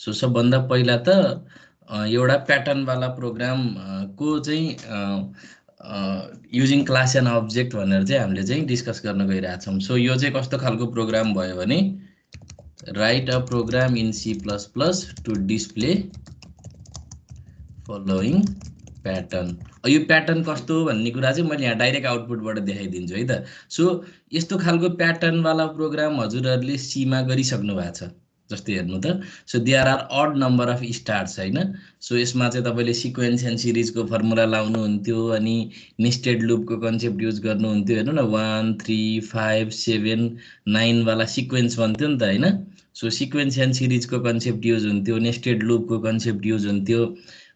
So सबभन्दा पहिला त एउटा प्याटर्न वाला प्रोग्राम को चाहिँ युजिङ क्लास एन्ड अब्जेक्ट भनेर चाहिँ हामीले चाहिँ डिस्कस गर्न गइरहेछौँ। सो यो चाहिँ कस्तो खालको प्रोग्राम भयो भने write a program in C++ to display following pattern. यो प्याटर्न कस्तो भन्ने कुरा चाहिँ मैले यहाँ डाइरेक्ट आउटपुटबाट देखाइदिन्छु है त। सो यस्तो खालको प्याटर्नवाला प्रोग्राम हजुरहरूले सीमा गरिसक्नु भएको छ। जस्तै हेर्नु त, so there are odd number of stars होइन। सो यसमा चाहिँ तपाईँले सिक्वेन्स एन्ड सिरिजको फर्मुला लाउनुहुन्थ्यो, अनि नेस्टेड लुपको कन्सेप्ट युज गर्नुहुन्थ्यो। हेर्नु न 1 3 5 7 9 वाला सिक्वेन्स बन्थ्यो नि त होइन। सो सिक्वेन्स एन्ड सिरिजको कन्सेप्ट युज हुन्थ्यो, नेस्टेड लुपको कन्सेप्ट युज हुन्थ्यो,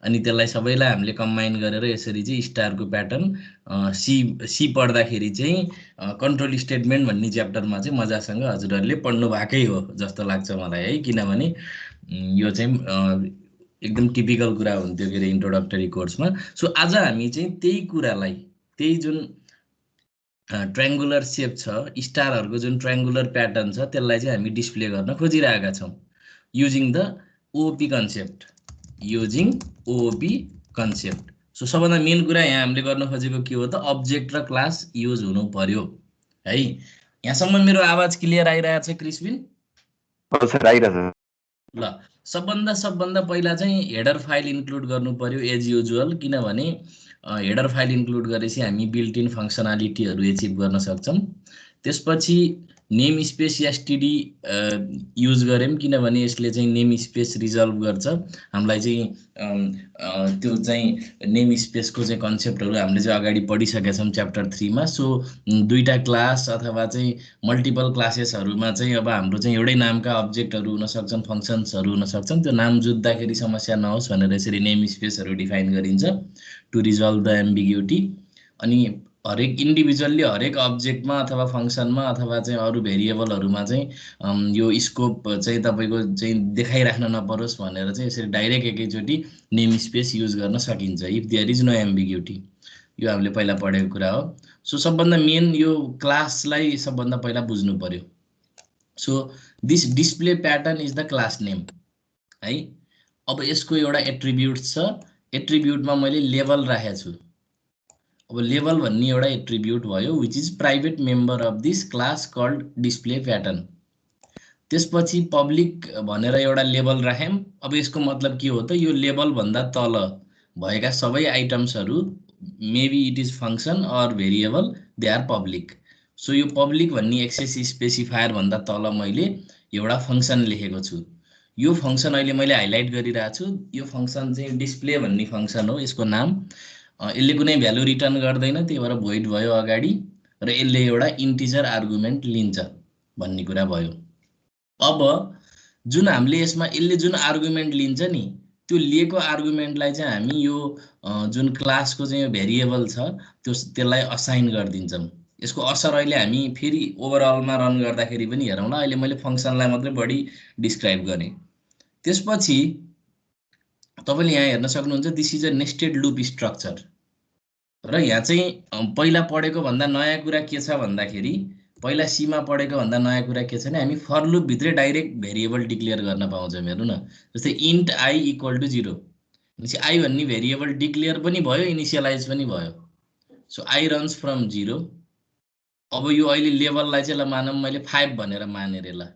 अनि त्यसलाई सबैलाई हामीले कम्बाइन गरेर यसरी चाहिँ स्टारको प्याटर्न सी पढ्दाखेरि चाहिँ कन्ट्रोल स्टेटमेन्ट भन्ने च्याप्टरमा चाहिँ मजासँग हजुरहरूले पढ्नु भएकै हो जस्तो लाग्छ मलाई है। किनभने यो चाहिँ एकदम टिपिकल कुरा हुन्थ्यो के अरे इन्ट्रोडक्टरी कोर्समा। सो आज हामी चाहिँ त्यही कुरालाई, त्यही जुन ट्रायङ्गुलर सेप छ, स्टारहरूको जुन ट्रायङ्गुलर प्याटर्न छ, त्यसलाई चाहिँ हामी डिस्प्ले गर्न खोजिरहेका छौँ using the OP concept. Using OP concept. So सबभन्दा मेन कुरा यहाँ हामीले गर्न खोजेको के हो त, अब्जेक्ट र क्लास युज हुनु पर्यो है। यहाँसम्म मेरो आवाज क्लियर आइरहेको छ क्रिस्पिन? सर आइरहेछ। ल, सबभन्दा पहिला चाहिँ हेडर फाइल इन्क्लुड गर्नु पर्यो एज युजुअल। किनभने हेडर फाइल इन्क्लुड गरेपछि हामी बिल्ट इन फङ्सनालिटीहरू एचिभ गर्न सक्छौँ। त्यसपछि नेम स्पेस एसटिडी युज गऱ्यौँ, किनभने यसले चाहिँ नेम स्पेस रिजल्भ गर्छ हामीलाई चाहिँ त्यो चाहिँ नेम स्पेसको चाहिँ कन्सेप्टहरू हामीले चाहिँ अगाडि पढिसकेका छौँ च्याप्टर 3 मा। सो दुईटा क्लास अथवा चाहिँ मल्टिपल क्लासेसहरूमा चाहिँ अब हाम्रो चाहिँ एउटै नामका अब्जेक्टहरू हुन सक्छन्, फङ्सन्सहरू हुन सक्छन्। त्यो नाम जुत्दाखेरि समस्या नहोस् भनेर यसरी नेम स्पेसहरू डिफाइन गरिन्छ टु रिजल्भ द एम्बिग्युटी। अनि हरेक इन्डिभिजुअल्ली हरेक अब्जेक्टमा अथवा फङ्सनमा अथवा चाहिँ अरू भेरिएबलहरूमा चाहिँ यो स्कोप चाहिँ तपाईँको चाहिँ देखाइराख्न नपरोस् भनेर चाहिँ यसरी डाइरेक्ट एकैचोटि नेम स्पेस युज गर्न सकिन्छ if there is no ambiguity. यो हामीले पहिला पढेको कुरा हो। सो सबभन्दा मेन यो क्लासलाई सबभन्दा पहिला बुझ्नु पर्यो। So this display pattern is the class name है। अब यसको एउटा एट्रिब्युट्स छ, एट्रिब्युटमा मैले लेभल राखेको छु। अब लेभल भन्ने एउटा एट्रिब्युट भयो which is private member of this class called display pattern. त्यसपछि पब्लिक भनेर एउटा लेभल राख्यौँ। अब यसको मतलब के हो त, यो लेभल भन्दा तल भएका सबै आइटम्सहरू maybe it is function or variable they are public. So यो पब्लिक भन्ने एक्सेस स्पेसिफायर भन्दा तल मैले एउटा फङ्सन लेखेको छु। यो फङ्सन अहिले मैले हाइलाइट गरिरहेको छु। यो फङ्सन चाहिँ डिस्प्ले भन्ने फङ्सन हो, यसको नाम। यसले कुनै भ्यालु रिटर्न गर्दैन, त्यही भएर भोइड भयो अगाडि, र यसले एउटा इन्टिजर आर्गुमेन्ट लिन्छ भन्ने कुरा भयो। अब जुन हामीले यसमा यसले जुन आर्गुमेन्ट लिन्छ नि, त्यो लिएको आर्गुमेन्टलाई चाहिँ हामी यो जुन क्लासको चाहिँ यो भेरिएबल छ त्यसलाई असाइन गरिदिन्छौँ। यसको असर अहिले हामी फेरि ओभरअलमा रन गर्दाखेरि पनि हेरौँला। अहिले मैले फङ्सनलाई मात्रै बढी डिस्क्राइब गरेँ। त्यसपछि तपाईँले यहाँ हेर्न सक्नुहुन्छ this is a nested loop structure. र यहाँ चाहिँ पहिला पढेको भन्दा नयाँ कुरा के छ भन्दाखेरि, पहिला सीमा पढेको भन्दा नयाँ कुरा के छ भने हामी फर लुप भित्रै डाइरेक्ट भेरिएबल डिक्लेयर गर्न पाउँछौँ। हेर्नु न, जस्तै इन्ट आई इक्वल टु 0 भनेपछि आई भन्ने भेरिएबल डिक्लेयर पनि भयो, इनिसियलाइज पनि भयो। So I runs from 0। अब यो अहिले लेभललाई चाहिँ ल मानौँ मैले 5 भनेर मानेर, ल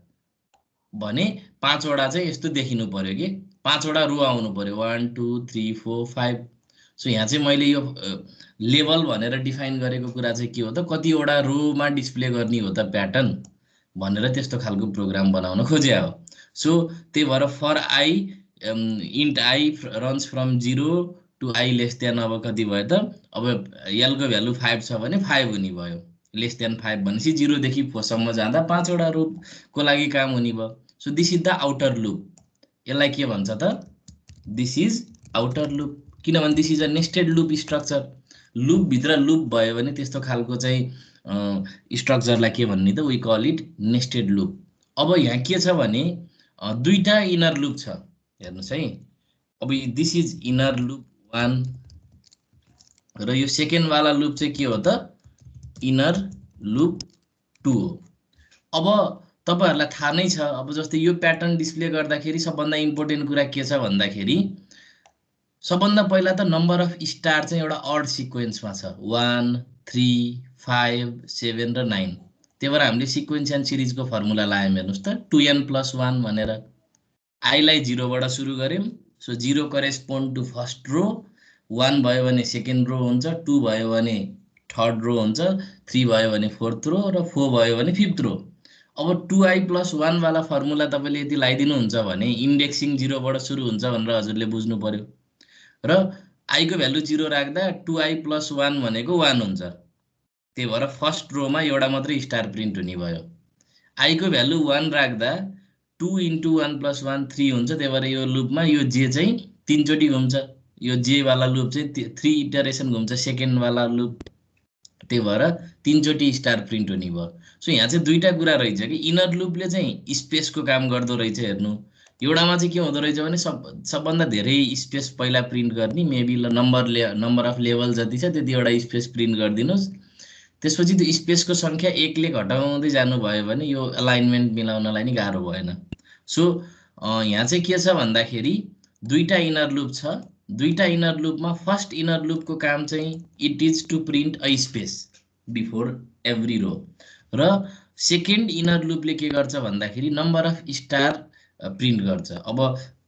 भने 5 वटा चाहिँ यस्तो देखिनु पर्यो कि 5 वटा रो आउनु पर्यो, 1 2 3 4 5। सो यहाँ चाहिँ मैले यो लेभल भनेर डिफाइन गरेको कुरा चाहिँ के हो त, कतिवटा रोमा डिस्प्ले गर्ने हो त प्याटर्न भनेर त्यस्तो खालको प्रोग्राम बनाउन खोजे हो। सो त्यही भएर for I int I runs from 0 to I less than, अब कति भयो त, अब एलको भ्यालु 5 छ भने 5 हुने भयो। लेस देन 5 भनेपछि 0 देखि 4 सम्म जाँदा 5 वटा रोको लागि काम हुने भयो। So this is the outer loop. यसलाई के भन्छ त, दिस इज आउटर लुप। किनभने this is a nested loop structure. लुपभित्र लुप भयो भने त्यस्तो खालको चाहिँ स्ट्रक्चरलाई के भन्ने त, we call it nested loop. अब यहाँ के छ भने दुईटा इनर लुप छ, हेर्नुहोस् है। अब दिस इज इनर लुप 1 र यो सेकेन्ड वाला लुप चाहिँ के हो त, इनर लुप 2 हो। अब तपाईहरुलाई थाहा नै छ। अब जस्तै यो प्याटर्न डिस्प्ले गर्दाखेरि सबभन्दा इम्पोर्टेन्ट कुरा के छ भन्दाखेरि सबभन्दा पहिला त नम्बर अफ स्टार चाहिँ एउटा अड सिक्वेन्समा छ 1 3 5 7 र 9। त्यही भएर हामीले सिक्वेन्स एन्ड सिरिजको फर्मुला लायौँ। हेर्नुस् त 2n+1 भनेर आईलाई 0 बाट सुरु गर्यौं। सो 0 करेस्पोन्ड टु फर्स्ट रो, 1 भयो भने सेकेन्ड रो हुन्छ, 2 भयो भने थर्ड रो हुन्छ, 3 भयो भने फोर्थ रो र 4 भयो भने फिफ्थ रो। अब 2i+1 वाला फर्मुला तपाईले यदि लगाइदिनुहुन्छ भने इन्डेक्सिङ 0 बाट सुरु हुन्छ भनेर हजुरले बुझ्नु पर्यो। र आई को भ्यालु 0 राख्दा 2i+1 भनेको 1 हुन्छ। त्यही भएर फर्स्ट रोमा एउटा मात्रै स्टार प्रिन्ट हुने भयो। आई को भ्यालु 1 राख्दा 2 × 1 + 1 3 हुन्छ। त्यही भएर यो लुपमा यो जे चाहिँ 3 चोटि घुम्छ। यो जे वाला लुप चाहिँ 3 इटरेसन घुम्छ सेकेन्ड वाला लुप। त्यही भएर 3 चोटि स्टार प्रिन्ट हुने भयो। सो यहाँ चाहिँ दुईटा कुरा रहेछ कि इनर लुपले चाहिँ स्पेसको काम गर्दो रहेछ। हेर्नु एउटामा चाहिँ के हुँदो रहेछ भने सबभन्दा धेरै स्पेस पहिला प्रिन्ट गर्ने, मेबी नम्बर अफ लेभल जति छ त्यति एउटा स्पेस प्रिन्ट गरिदिनुस्। त्यसपछि त्यो स्पेसको संख्या 1 ले घटाउँदै जानुभयो भने यो अलाइनमेन्ट मिलाउनलाई नि गाह्रो भएन। सो यहाँ चाहिँ के छ भन्दाखेरि दुईटा इनर लुप छ। दुईटा इनर लुपमा फर्स्ट इनर लुपको काम चाहिँ it is to print a space before every row, र सेकेन्ड इनर लुपले के गर्छ भन्दाखेरि नम्बर अफ स्टार प्रिन्ट गर्छ। अब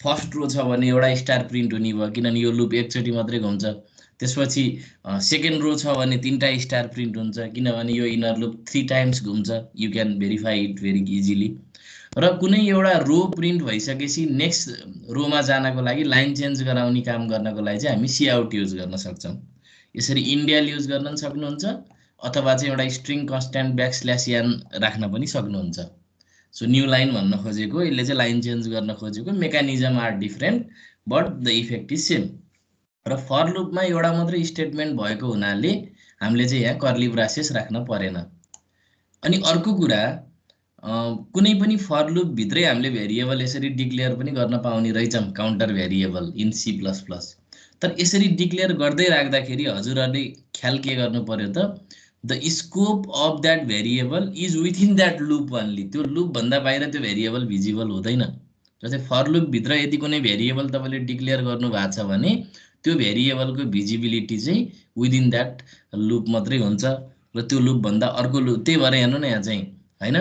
फर्स्ट रो छ भने एउटा स्टार प्रिन्ट हुने भयो किनभने यो लुप एकचोटि मात्रै घुम्छ। त्यसपछि सेकेन्ड रो छ भने 3टा स्टार प्रिन्ट हुन्छ किनभने यो इनर लुप 3 टाइम्स घुम्छ। You can verify it very easily. र कुनै एउटा रो प्रिन्ट भइसकेपछि नेक्स्ट रोमा जानको लागि लाइन चेन्ज गराउने काम गर्नको लागि चाहिँ हामी सिआउट युज गर्न सक्छौँ। यसरी इन्डियल युज गर्न पनि सक्नुहुन्छ अथवा चाहिँ एउटा स्ट्रिङ कन्स्ट्यान्ट \n राख्न पनि सक्नुहुन्छ। सो न्यू लाइन भन्न खोजेको, यसले चाहिँ लाइन चेन्ज गर्न खोजेको। Mechanism are different but the effect is same. र फर लुपमा एउटा मात्रै स्टेटमेन्ट भएको हुनाले हामीले चाहिँ यहाँ कर्ली ब्रासेस राख्न परेन। अनि अर्को कुरा कुनै पनि फर लुप भित्रै हामीले भेरिएबल यसरी डिक्लेयर पनि गर्न पाउने रहेछौँ, काउन्टर भेरिएबल इन C++। तर यसरी डिक्लेयर गर्दै राख्दाखेरि हजुरहरूले ख्याल के गर्नु पर्यो त, the scope of that variable is within that loop only. त्यो लुप भन्दा बाहिर त्यो भेरिएबल भिजिबल हुँदैन। जस्तै फर लुप भित्र यदि कुनै भेरिएबल तपाईँले डिक्लेयर गर्नु भएको छ भने त्यो भेरिएबलको भिजिबिलिटी चाहिँ विदिन द्याट लुप मात्रै हुन्छ र त्यो लुप भन्दा अर्को लुप। त्यही भएर हेर्नु न यहाँ चाहिँ हैन।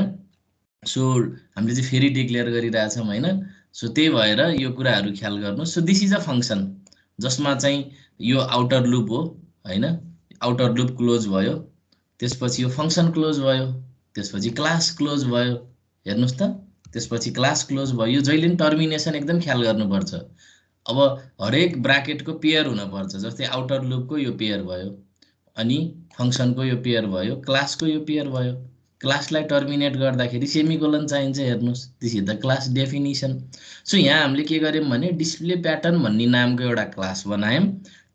सो हामीले चाहिँ फेरि डिक्लेयर गरिरहेछौँ हैन। सो त्यही भएर यो कुराहरू ख्याल गर्नु। So this is a function जसमा चाहिँ यो आउटर लुप हो हैन। आउटर लुप क्लोज भयो, त्यसपछि यो फङ्सन क्लोज भयो, त्यसपछि क्लास क्लोज भयो। हेर्नुस् त, त्यसपछि क्लास क्लोज भयो। यो जहिले पनि टर्मिनेसन एकदम ख्याल गर्नुपर्छ। अब हरेक ब्राकेटको पेयर हुनपर्छ। जस्तै आउटर लुपको यो पेयर भयो, अनि फङ्सनको यो पेयर भयो, क्लासको यो पेयर भयो। क्लासलाई टर्मिनेट गर्दाखेरि सेमिकोलन चाहिन्छ। हेर्नुस्, this is the class definition. So यहाँ हामीले के गर्यौँ भने डिस्प्ले प्याटर्न भन्ने नामको एउटा क्लास बनायौँ।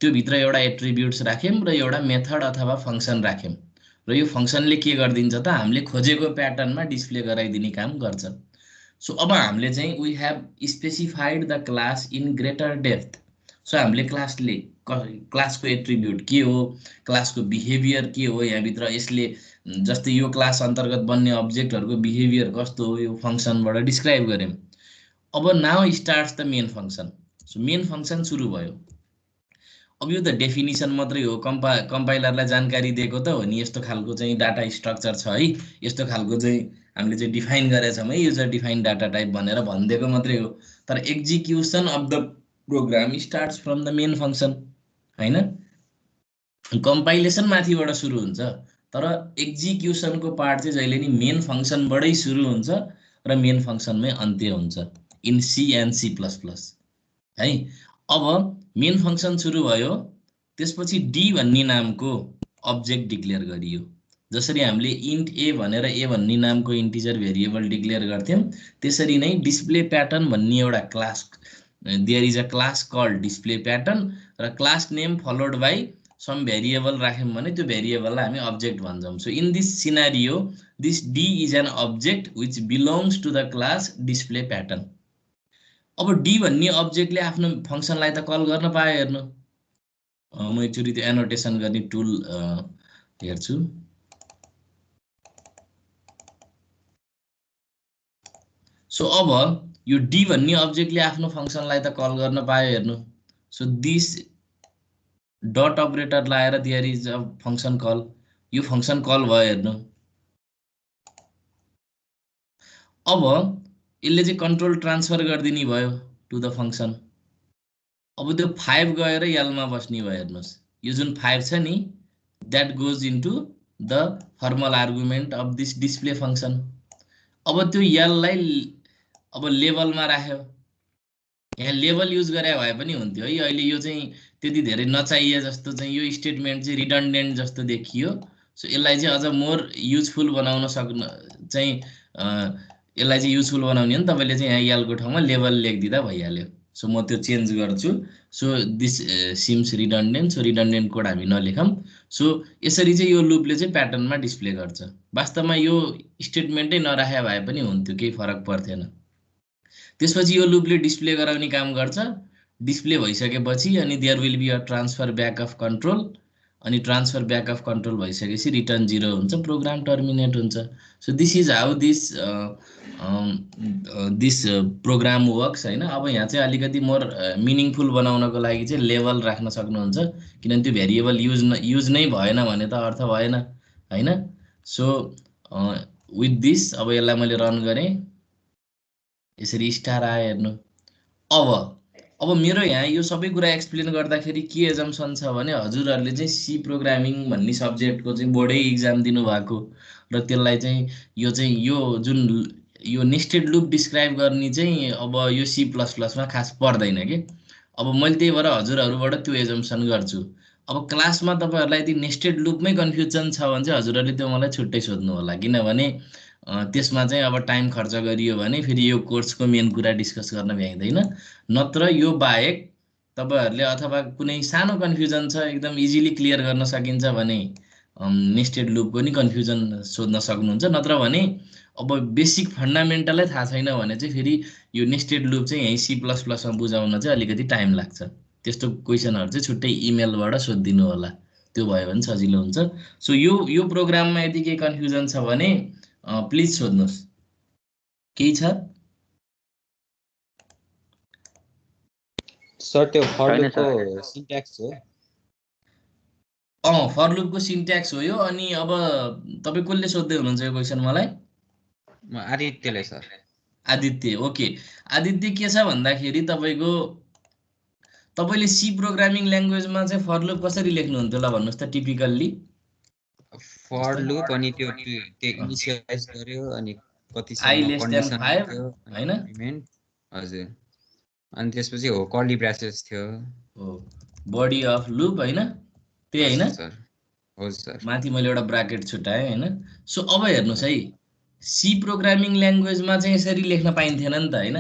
त्यो भित्र एउटा एट्रिब्युट्स राख्यौँ र एउटा मेथड अथवा फङ्सन राख्यौँ। र यो फङ्सनले के गरिदिन्छ त, हामीले खोजेको प्याटर्नमा डिस्प्ले गराइदिने काम गर्छ। सो अब हामीले चाहिँ we have specified the class in greater depth. So हामीले क्लासको एट्रिब्युट के हो, क्लासको बिहेभियर के हो, यहाँभित्र यसले जस्तै यो क्लास अन्तर्गत बन्ने अब्जेक्टहरूको बिहेभियर कस्तो हो, यो फङ्सनबाट डिस्क्राइब गऱ्यौँ। अब now starts the main function. So main function सुरु भयो। अब यो त डेफिनिसन मात्रै हो, कम्पाइलरलाई जानकारी दिएको त हो नि यस्तो खालको चाहिँ डाटा स्ट्रक्चर छ है, यस्तो खालको चाहिँ हामीले चाहिँ डिफाइन गरेका छौँ है, युजर डिफाइन डाटा टाइप भनेर भनिदिएको मात्रै हो। तर execution of the program starts from the main function हैन। कम्पाइलेसन माथिबाट सुरु हुन्छ तर एक्जिक्युसनको पार्ट चाहिँ जहिले नि मेन फङ्सनबाटै सुरु हुन्छ र मेन फङ्सनमै अन्त्य हुन्छ इन C एन्ड C++ है। अब मेन फङ्सन सुरु भयो, त्यसपछि डी भन्ने नामको अब्जेक्ट डिक्लेयर गरियो। जसरी हामीले इन्ट ए भनेर ए भन्ने नामको इन्टिजर भेरिएबल डिक्लेयर गर्थ्यौँ, त्यसरी नै डिस्प्ले प्याटर्न भन्ने एउटा class, there is a class called display pattern, र class name followed by some variable राख्यौँ भने त्यो भेरिएबललाई हामी अब्जेक्ट भन्छौँ। So in this scenario this D is an object which belongs to the class display pattern. अब D भन्ने अब्जेक्टले आफ्नो फङ्सनलाई त कल गर्न पायो। हेर्नु, म एकचोटि त्यो एनोटेसन गर्ने टुल हेर्छु। सो अब यो डी भन्ने अब्जेक्टले आफ्नो फङ्सनलाई त कल गर्न पायो हेर्नु। सो दिस डट अपरेटर लाएर there is a function call, यो फङ्सन कल भयो हेर्नु। अब यसले चाहिँ कन्ट्रोल ट्रान्सफर गरिदिने भयो टु द फङ्सन। अब त्यो 5 गएर यलमा बस्ने भयो हेर्नुहोस्। यो जुन 5 छ नि that goes into the formal argument of this display function. अब त्यो यललाई अब लेभलमा राख्यो। यहाँ लेभल युज गरे भए पनि हुन्थ्यो है। अहिले यो चाहिँ त्यति धेरै नचाहिए जस्तो चाहिँ यो स्टेटमेन्ट चाहिँ रिडन्डेन्ट जस्तो देखियो। सो यसलाई चाहिँ अझ मोर युजफुल बनाउन सक्नु चाहिँ यसलाई चाहिँ युजफुल बनाउने हो नि तपाईँले चाहिँ यहाँ यलको ठाउँमा लेभल लेखिदिँदा भइहाल्यो। सो म त्यो चेन्ज गर्छु। So this seems redundant. So redundant code हामी नलेखौँ। सो यसरी चाहिँ यो लुपले चाहिँ प्याटर्नमा डिस्प्ले गर्छ। वास्तवमा यो स्टेटमेन्टै नराखे भए पनि हुन्थ्यो, केही फरक पर्थेन। त्यसपछि यो लुपले डिस्प्ले गराउने काम गर्छ। डिस्प्ले भइसकेपछि अनि there will be a transfer back of control, अनि ट्रान्सफर ब्याक अफ कन्ट्रोल भइसकेपछि रिटर्न 0 हुन्छ, प्रोग्राम टर्मिनेट हुन्छ। So this is how this program works होइन। अब यहाँ चाहिँ अलिकति मोर मिनिङफुल बनाउनको लागि चाहिँ लेभल राख्न सक्नुहुन्छ, किनभने त्यो भेरिएबल युज नै भएन भने त अर्थ भएन होइन। सो विथ दिस अब यसलाई मैले रन गरेँ, यसरी स्टार आयो हेर्नु। अब मेरो यहाँ यो सबै कुरा एक्सप्लेन गर्दाखेरि के एजम्सन छ भने हजुरहरूले चाहिँ सी प्रोग्रामिङ भन्ने सब्जेक्टको चाहिँ बोर्डै इक्जाम दिनुभएको र त्यसलाई चाहिँ यो जुन यो नेस्टेड लुप डिस्क्राइब गर्ने चाहिँ अब यो सी प्लस प्लसमा खास पर्दैन कि। अब मैले त्यही भएर हजुरहरूबाट त्यो एजम्सन गर्छु। अब क्लासमा तपाईँहरूलाई यदि नेस्टेड लुपमै कन्फ्युजन छ भने चाहिँ हजुरहरूले त्यो मलाई छुट्टै सोध्नु होला, किनभने त्यसमा चाहिँ अब टाइम खर्च गरियो भने फेरि यो कोर्सको मेन कुरा डिस्कस गर्न भ्याइँदैन। नत्र यो बाहेक तपाईँहरूले अथवा कुनै सानो कन्फ्युजन छ एकदम इजिली क्लियर गर्न सकिन्छ भने नेस्टेड लुपको नि कन्फ्युजन सोध्न सक्नुहुन्छ। नत्र भने अब बेसिक फन्डामेन्टलै थाहा छैन भने चाहिँ फेरि यो नेस्टेड लुप चाहिँ यहीँ सी प्लस प्लसमा बुझाउन चाहिँ अलिकति टाइम लाग्छ। त्यस्तो क्वेसनहरू चाहिँ छुट्टै इमेलबाट सोधिदिनु होला, त्यो भयो भने सजिलो हुन्छ। सो यो प्रोग्राममा यदि केही कन्फ्युजन छ भने प्लिज सोध्नुहोस्। केही छ? सर त्यो फर लुपको सिन्ट्याक्स हो। फर लुपको सिन्ट्याक्स हो यो। अनि अब तपाईँ कसले सोध्दै हुनुहुन्छ यो क्वेसन मलाई? आदित्यले सर। आदित्य, ओके। आदित्य के छ भन्दाखेरि तपाईँले सी प्रोग्रामिङ ल्याङ्ग्वेजमा चाहिँ फर लुप कसरी लेख्नुहुन्थ्यो ल भन्नुहोस् त टिपिकल्ली? फर लुप अनि त्यो इनिसियलाइज गर्यो अनि i less than 5 हैन? हजुर। अनि त्यसपछि हो कर्ली ब्रासेस थियो। हो बडी अफ लुप हैन? त्यही हैन? सर हो सर। माथि मैले एउटा ब्राकेट छुटाएँ हैन? सो अब हेर्नुस् है, सी प्रोग्रामिङ ल्याङ्ग्वेजमा चाहिँ यसरी लेख्न पाइन्थेन नि त हैन?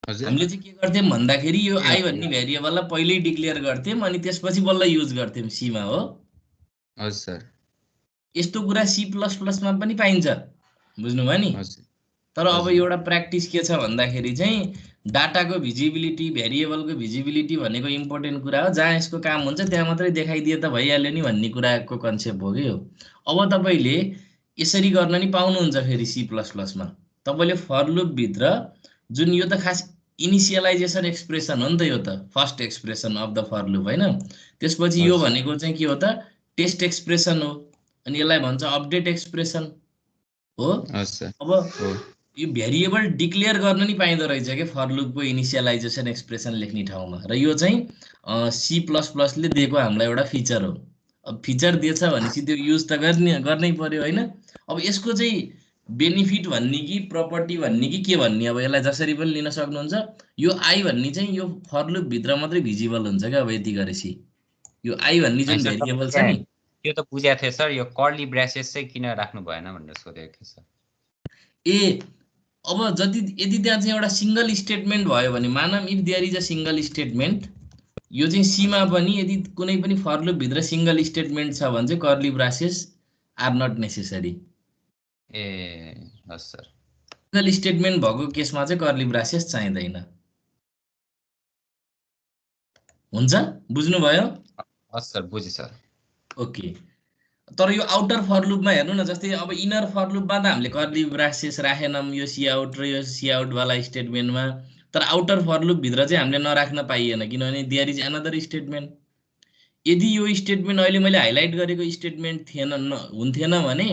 हामीले चाहिँ के गर्थ्यौं भन्दाखेरि यो आई भन्ने भेरिएबललाई पहिल्यै डिक्लेयर गर्थ्यौं अनि त्यसपछि बल्ल युज गर्थ्यौं सीमा हो। हजुर सर। यस्तो कुरा सी प्लस प्लसमा पनि पाइन्छ, बुझ्नुभयो नि? तर अब एउटा प्र्याक्टिस के छ भन्दाखेरि चाहिँ डाटाको भिजिबिलिटी, भेरिएबलको भिजिबिलिटी भनेको इम्पोर्टेन्ट कुरा हो। जहाँ यसको काम हुन्छ त्यहाँ मात्रै देखाइदिए त भइहाल्यो नि भन्ने कुराको कन्सेप्ट हो कि हो। अब तपाईँले यसरी गर्न नि पाउनुहुन्छ फेरि सी प्लस प्लसमा। तपाईँले फर लुपभित्र जुन यो त खास इनिसियलाइजेसन एक्सप्रेसन हो नि त, यो त first expression of the for loop होइन? त्यसपछि यो भनेको चाहिँ के हो त? टेस्ट एक्सप्रेसन हो। अनि यसलाई भन्छ अपडेट एक्सप्रेसन हो। अब यो भेरिएबल डिक्लेयर गर्न नि पाइँदो रहेछ कि फर लुपको इनिसियलाइजेसन एक्सप्रेसन लेख्ने ठाउँमा। र यो चाहिँ सी प्लस प्लसले दिएको हामीलाई एउटा फिचर हो। अब फिचर दिएछ भनेपछि त्यो युज त गर्नै पर्यो होइन? अब यसको चाहिँ बेनिफिट भन्ने कि प्रपर्टी भन्ने कि के भन्ने, अब यसलाई जसरी पनि लिन सक्नुहुन्छ। यो आई भन्ने चाहिँ यो फर लुप भित्र मात्रै भिजिबल हुन्छ क्या। अब यति गरेपछि यो आई भन्ने जुन भेरिएबल छ नि, त्यो त बुझाएको थिएँ सर। यो कर्ली ब्रासेस चाहिँ किन राख्नु भएन भनेर सोधेको थिएँ सर। अब यदि त्यहाँ चाहिँ एउटा सिंगल स्टेटमेन्ट भयो भने, मानम if there is a single statement, यो चाहिँ सीमा पनि यदि कुनै पनि फर लुप भित्र सिंगल स्टेटमेन्ट छ भने चाहिँ curly braces are not necessary. हस् सर। सिंगल स्टेटमेन्ट भएको केसमा चाहिँ कर्ली ब्रासेस चाहिँदैन। हुन्छ, बुझ्नुभयो? हस् सर, बुझेँ सर। ओके, तर यो आउटर फर लुपमा हेर्नु न, जस्तै अब इनर फर लुपमा त हामीले कर्ली ब्रासेस राखेनौँ यो सी आउट र यो सी आउट वाला स्टेटमेन्टमा, तर आउटर फर लुप भित्र चाहिँ हामीले नराख्न पाइएन किनभने देयर इज अनदर स्टेटमेन्ट। यदि यो स्टेटमेन्ट अहिले मैले हाइलाइट गरेको स्टेटमेन्ट हुन्थेन भने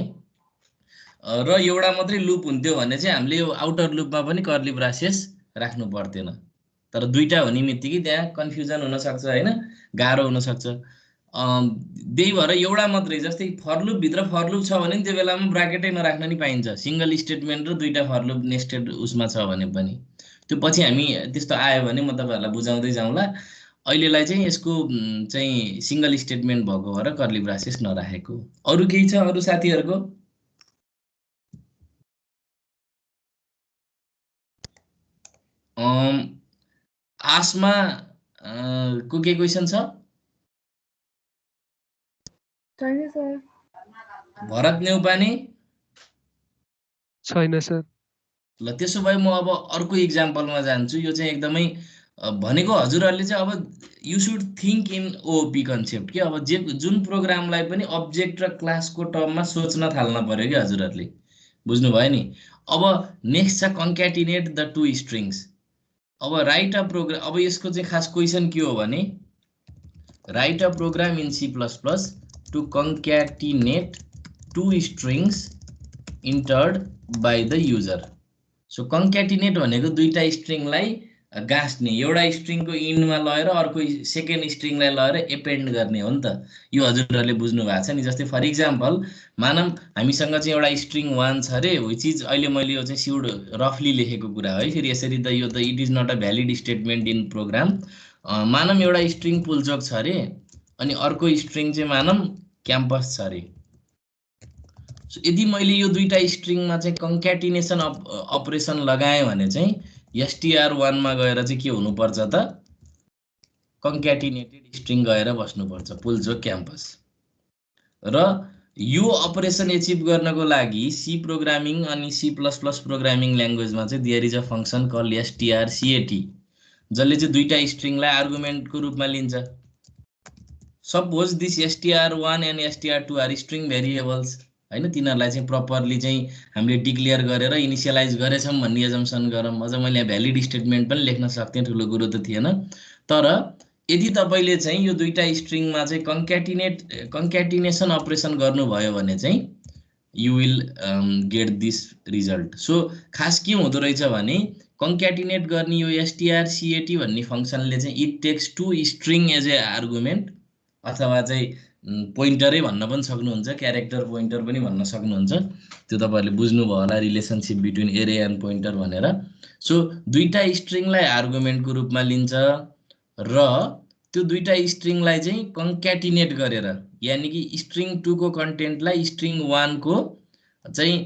र एउटा मात्रै लुप हुन्थ्यो भने चाहिँ हामीले यो आउटर लुपमा पनि कर्ली ब्रासेस राख्नु पर्थेन। तर दुईटा हुने बित्तिकै त्यहाँ कन्फ्युजन हुनसक्छ होइन, गाह्रो हुनसक्छ। त्यही भएर एउटा मात्रै, जस्तै फर लुप भित्र फर लुप छ भने त्यो बेलामा ब्राकेटै नराख्न नि पाइन्छ, सिङ्गल स्टेटमेन्ट र दुईटा फर लुप नेस्टेड उसमा छ भने पनि। त्यो पछि हामी त्यस्तो आयो भने म तपाईँहरूलाई बुझाउँदै जाउँला। अहिलेलाई चाहिँ यसको चाहिँ सिङ्गल स्टेटमेन्ट भएको भएर कर्ली ब्रासेस नराखेको। अरू केही छ अरू साथीहरूको? आसमा को के क्वेसन छ? भरत नेउपाने? छैन सर। ल त्यसो भए म अब अर्को इक्जाम्पलमा जान्छु। यो चाहिँ एकदमै भनेको हजुरहरूले चाहिँ अब you should think in OOP concept कि अब जुन प्रोग्रामलाई पनि अब्जेक्ट र क्लासको टर्ममा सोच्न थाल्न पर्यो कि हजुरहरूले, बुझ्नुभयो नि। अब नेक्स्ट छ कन्क्याटिनेट द टु स्ट्रिङ्स। अब राइट अ प्रोग्राम, अब यसको चाहिँ खास क्वेसन के हो भने write a program in C++ to concatenate two strings entered by the user. So concatenate भनेको दुईटा स्ट्रिङलाई गाँस्ने, एउटा स्ट्रिङको इन्डमा लगेर अर्को सेकेन्ड स्ट्रिङलाई लगेर एपेन्ड गर्ने हो नि त। यो हजुरहरूले बुझ्नु भएको छ नि। जस्तै फर इक्जाम्पल मानौँ हामीसँग चाहिँ एउटा स्ट्रिङ 1 छ अरे, विच इज अहिले मैले यो चाहिँ सिउड रफली लेखेको कुरा है, फेरि यसरी त यो त it is not a valid statement in program. मानौँ एउटा स्ट्रिङ पुल्चोक छ अरे अनि अर्को स्ट्रिङ चाहिँ मानौँ क्याम्पस छ अरे। सो यदि मैले यो दुईटा स्ट्रिङमा चाहिँ कन्क्याटिनेसन अपरेसन लगाएँ भने चाहिँ str1 मा गएर चाहिँ के हुनुपर्छ त, कन्क्याटिनेटेड स्ट्रिङ गएर बस्नुपर्छ पुल्चोक क्याम्पस। र यो अपरेसन एचिभ गर्नको लागि सी प्रोग्रामिङ अनि C++ प्रोग्रामिङ ल्याङ्ग्वेजमा चाहिँ there is a function call strcat, जसले चाहिँ दुईटा स्ट्रिङलाई आर्गुमेन्टको रूपमा लिन्छ। Suppose this str1 and str2 are string variables होइन, तिनीहरूलाई चाहिँ प्रपरली चाहिँ हामीले डिक्लेयर गरेर इनिसियलाइज गरेछौँ भन्ने एजम्सन गरौँ। अझ मैले यहाँ भ्यालिड स्टेटमेन्ट पनि लेख्न सक्थेँ, ठुलो कुरो त थिएन। तर यदि तपाईँले चाहिँ यो दुईटा स्ट्रिङमा चाहिँ कन्क्याटिनेसन अपरेसन गर्नुभयो भने चाहिँ you will get this result. So खास के हुँदो रहेछ भने कन्क्याटिनेट गर्ने यो strcat भन्ने फङ्सनले चाहिँ it takes two string as a argument, अथवा चाहिँ पोइन्टरै भन्न पनि सक्नुहुन्छ, क्यारेक्टर पोइन्टर पनि भन्न सक्नुहुन्छ। त्यो तपाईँहरूले बुझ्नुभयो होला रिलेसनसिप बिट्विन एरे एन्ड पोइन्टर भनेर। सो दुईटा स्ट्रिङलाई आर्गुमेन्टको रूपमा लिन्छ र त्यो दुईटा स्ट्रिङलाई चाहिँ कन्क्याटिनेट गरेर, यानि कि स्ट्रिङ 2 को कन्टेन्टलाई स्ट्रिङ 1 को चाहिँ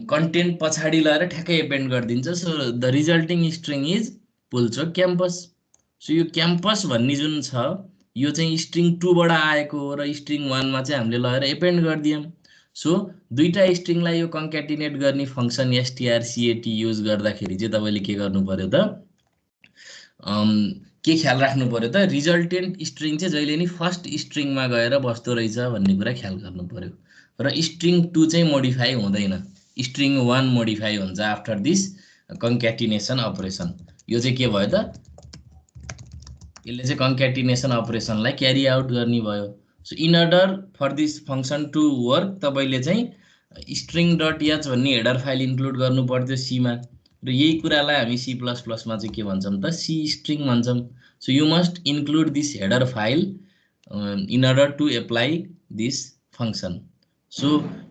कन्टेन्ट पछाडि लगाएर ठ्याक्कै एपेन्ड गरिदिन्छ। So the resulting string is Pulchowk campus. So यो क्याम्पस भन्ने जुन छ यो चाहिँ स्ट्रिङ 2 बाट आएको हो र स्ट्रिङ 1 मा चाहिँ हामीले लगेर एपेन्ड गरिदियौँ। सो दुईटा स्ट्रिङलाई यो कन्क्याटिनेट गर्ने फङ्सन strcat युज गर्दाखेरि चाहिँ तपाईँले के गर्नु पर्यो त, के ख्याल राख्नु पर्यो त, रिजल्टेन्ट स्ट्रिङ चाहिँ जहिले नि फर्स्ट स्ट्रिङमा गएर बस्दो रहेछ भन्ने कुरा ख्याल गर्नु पर्यो। र स्ट्रिङ 2 चाहिँ मोडिफाई हुँदैन, स्ट्रिङ 1 मोडिफाई हुन्छ आफ्टर दिस कन्क्याटिनेसन अपरेसन। यो चाहिँ के भयो त, यसले चाहिँ कन्क्याटिनेसन अपरेसनलाई क्यारी आउट गर्ने भयो। So in order for this function to work तपाईँले चाहिँ स्ट्रिङ डट एच भन्ने हेडर फाइल इन्क्लुड गर्नु पर्थ्यो सीमा, र यही कुरालाई हामी C++ मा चाहिँ के भन्छौँ त, सी स्ट्रिङ भन्छौँ। So you must include this header file in order to apply this function. So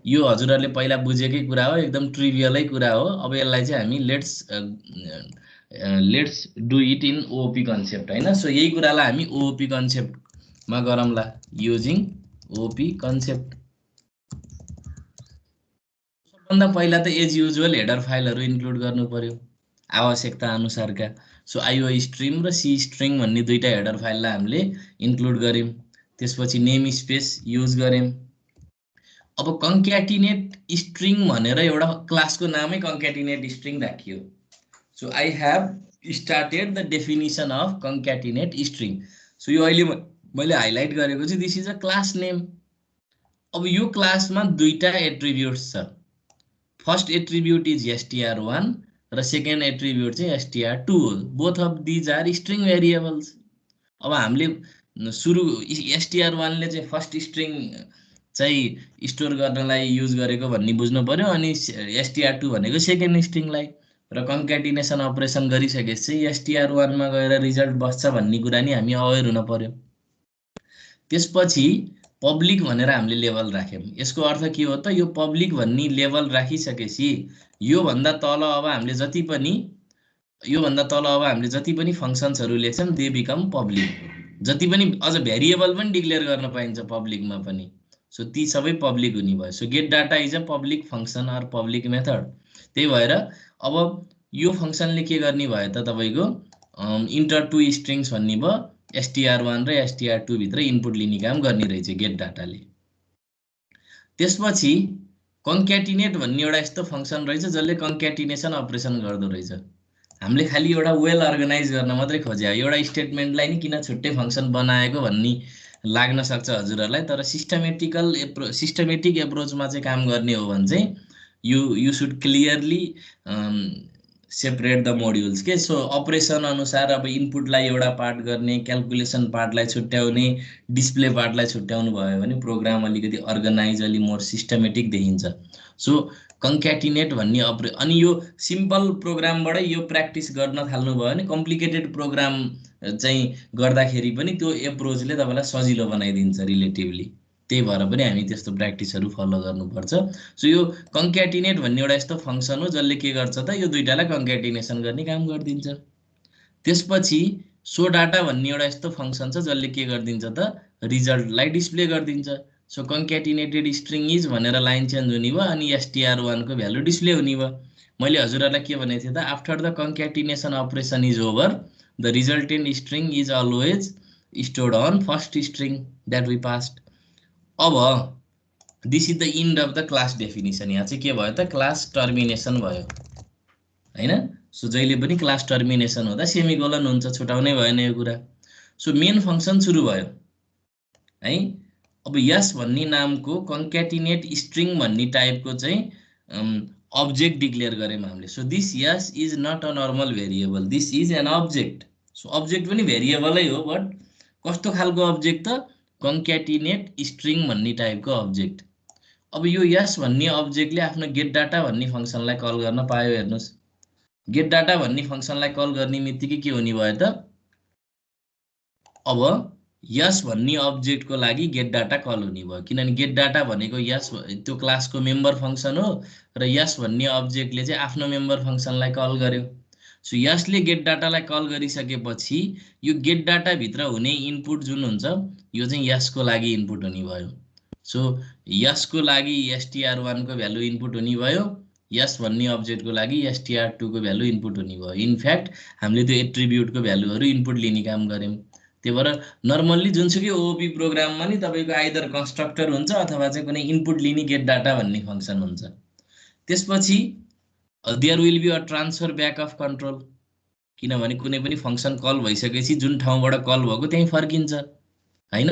यो हजुरहरूले पहिला बुझेकै कुरा हो, एकदम ट्रिभियलै कुरा हो। अब यसलाई चाहिँ हामी let's do it in OOP concept होइन। सो यही कुरालाई हामी ओओपी कन्सेप्टमा गरौँला, युजिङ ओओपी कन्सेप्ट। सबभन्दा पहिला त एज युजुअल हेडर फाइलहरू इन्क्लुड गर्नु पर्यो आवश्यकता अनुसारका। सो आइओ स्ट्रिम र सी स्ट्रिङ भन्ने दुईटा हेडर फाइललाई हामीले इन्क्लुड गऱ्यौँ। त्यसपछि नेम स्पेस युज गऱ्यौँ। अब कन्क्याटिनेट स्ट्रिङ भनेर एउटा क्लासको नामै कन्क्याटिनेट स्ट्रिङ राखियो। So I have started the definition of concatenate string. So यो अहिले मैले हाइलाइट गरेको चाहिँ this is a class name. अब यो क्लासमा दुईटा एट्रिब्युट्स छ। फर्स्ट एट्रिब्युट इज str1 र सेकेन्ड एट्रिब्युट चाहिँ str2 हो। Both of these are string variables. अब हामीले सुरु str1 ले चाहिँ फर्स्ट स्ट्रिङ चाहिँ स्टोर गर्नलाई युज गरेको भन्ने बुझ्नु पर्यो, अनि str2 भनेको सेकेन्ड स्ट्रिङलाई। र कन्क्याटिनेसन अपरेसन गरिसकेपछि चाहिँ str1 मा गएर रिजल्ट बस्छ भन्ने कुरा नि हामी अवेर हुन पर्यो। त्यसपछि पब्लिक भनेर हामीले लेभल राख्यौँ। यसको अर्थ के हो त, यो पब्लिक भन्ने लेभल राखिसकेपछि योभन्दा तल अब हामीले जति पनि फङ्सन्सहरू लेख्छौँ दे बिकम पब्लिक। जति पनि अझ भेरिएबल पनि डिक्लेयर गर्न पाइन्छ पब्लिकमा पनि। सो ती सबै पब्लिक हुने भयो। So get data is a public function or public method. त्यही भएर अब यो फङ्सनले के गर्ने भयो त, तपाईँको इन्टर टु स्ट्रिङ्स भन्ने भयो। str1 र str2 भित्र इनपुट लिने काम गर्ने रहेछ गेट डाटाले। त्यसपछि कन्क्याटिनेट भन्ने एउटा यस्तो फङ्सन रहेछ जसले कन्क्याटिनेसन अपरेसन गर्दो रहेछ। हामीले खालि एउटा वेल अर्गनाइज गर्न मात्रै खोज्यो, एउटा स्टेटमेन्टलाई नि किन छुट्टै फङ्सन बनाएको भन्ने लाग्न सक्छ हजुरहरूलाई। तर सिस्टमेटिक एप्रोचमा चाहिँ काम गर्ने हो भने चाहिँ you should clearly separate the modules के। सो अपरेसन अनुसार अब इनपुटलाई एउटा पार्ट गर्ने, क्यालकुलेसन पार्टलाई छुट्याउने, डिस्प्ले पार्टलाई छुट्याउनु भयो भने प्रोग्राम अलिकति अर्गनाइज, अलि मोर सिस्टमेटिक देखिन्छ। सो कन्क्याटिनेट भन्ने अनि यो सिम्पल प्रोग्रामबाटै यो प्र्याक्टिस गर्न थाल्नुभयो भने कम्प्लिकेटेड प्रोग्राम चाहिँ गर्दाखेरि पनि त्यो एप्रोचले तपाईँलाई सजिलो बनाइदिन्छ रिलेटिभली। त्यही भएर पनि हामी त्यस्तो प्र्याक्टिसहरू फलो गर्नुपर्छ। सो यो कन्क्याटिनेट भन्ने एउटा यस्तो फङ्सन हो जसले के गर्छ त, यो दुईटालाई कन्क्याटिनेसन गर्ने काम गरिदिन्छ। त्यसपछि सो डाटा भन्ने एउटा यस्तो फङ्सन छ जसले के गरिदिन्छ त, रिजल्टलाई डिस्प्ले गरिदिन्छ। सो कन्क्याटिनेटेड स्ट्रिङ इज भनेर लाइन चेन्ज हुने भयो, अनि str1 को भ्यालु डिस्प्ले हुने भयो। मैले हजुरहरूलाई के भनेको थिएँ त, after the concatenation operation is over the resultant string is always stored on first string that we passed. अब this is the end of the class definition. यहाँ चाहिँ के भयो त, क्लास टर्मिनेसन भयो हैन। सो जहिले पनि क्लास टर्मिनेसन हुँदा सेमिकोलन हुन्छ, छुटाउनै भएन यो कुरा। सो मेन फङ्सन सुरु भयो है। अब यस भन्ने नामको कन्क्याटिनेट स्ट्रिङ भन्ने टाइपको चाहिँ अब्जेक्ट डिक्लेयर गऱ्यौँ हामीले। सो दिस यस is not a normal variable, this is an object. So object पनि भेरिएबलै हो, बट कस्तो खालको अब्जेक्ट त, कन्क्याटिनेट स्ट्रिङ भन्ने टाइपको अब्जेक्ट। अब यो यस भन्ने अब्जेक्टले आफ्नो गेट डाटा भन्ने फङ्सनलाई कल गर्न पायो। हेर्नुहोस्, गेट डाटा भन्ने फङ्सनलाई कल गर्ने बित्तिकै के हुने भयो त, अब यस भन्ने अब्जेक्टको लागि गेट डाटा कल हुने भयो, किनभने गेट डाटा भनेको यस त्यो क्लासको मेम्बर फङ्सन हो र यस भन्ने अब्जेक्टले चाहिँ आफ्नो मेम्बर फङ्सनलाई कल गर्यो। सो यसले गेट डाटालाई कल गरिसकेपछि यो गेट डाटाभित्र हुने इनपुट जुन हुन्छ यो चाहिँ यसको लागि इनपुट हुने भयो। सो यसको लागि str1 को भ्यालु इनपुट हुने भयो, यस भन्ने अब्जेक्टको लागि str2 को भ्यालु इनपुट हुने भयो। इनफ्याक्ट हामीले त्यो एट्रिब्युटको भ्यालुहरू इनपुट लिने काम गऱ्यौँ। त्यही भएर नर्मल्ली जुनसुकै ओओपी प्रोग्राममा नि तपाईँको आइदर कन्स्ट्रक्टर हुन्छ अथवा चाहिँ कुनै इनपुट लिने गेट डाटा भन्ने फङ्सन हुन्छ। त्यसपछि there will be a transfer back of control, किनभने कुनै पनि फङ्सन कल भइसकेपछि जुन ठाउँबाट कल भएको त्यहीँ फर्किन्छ हैन।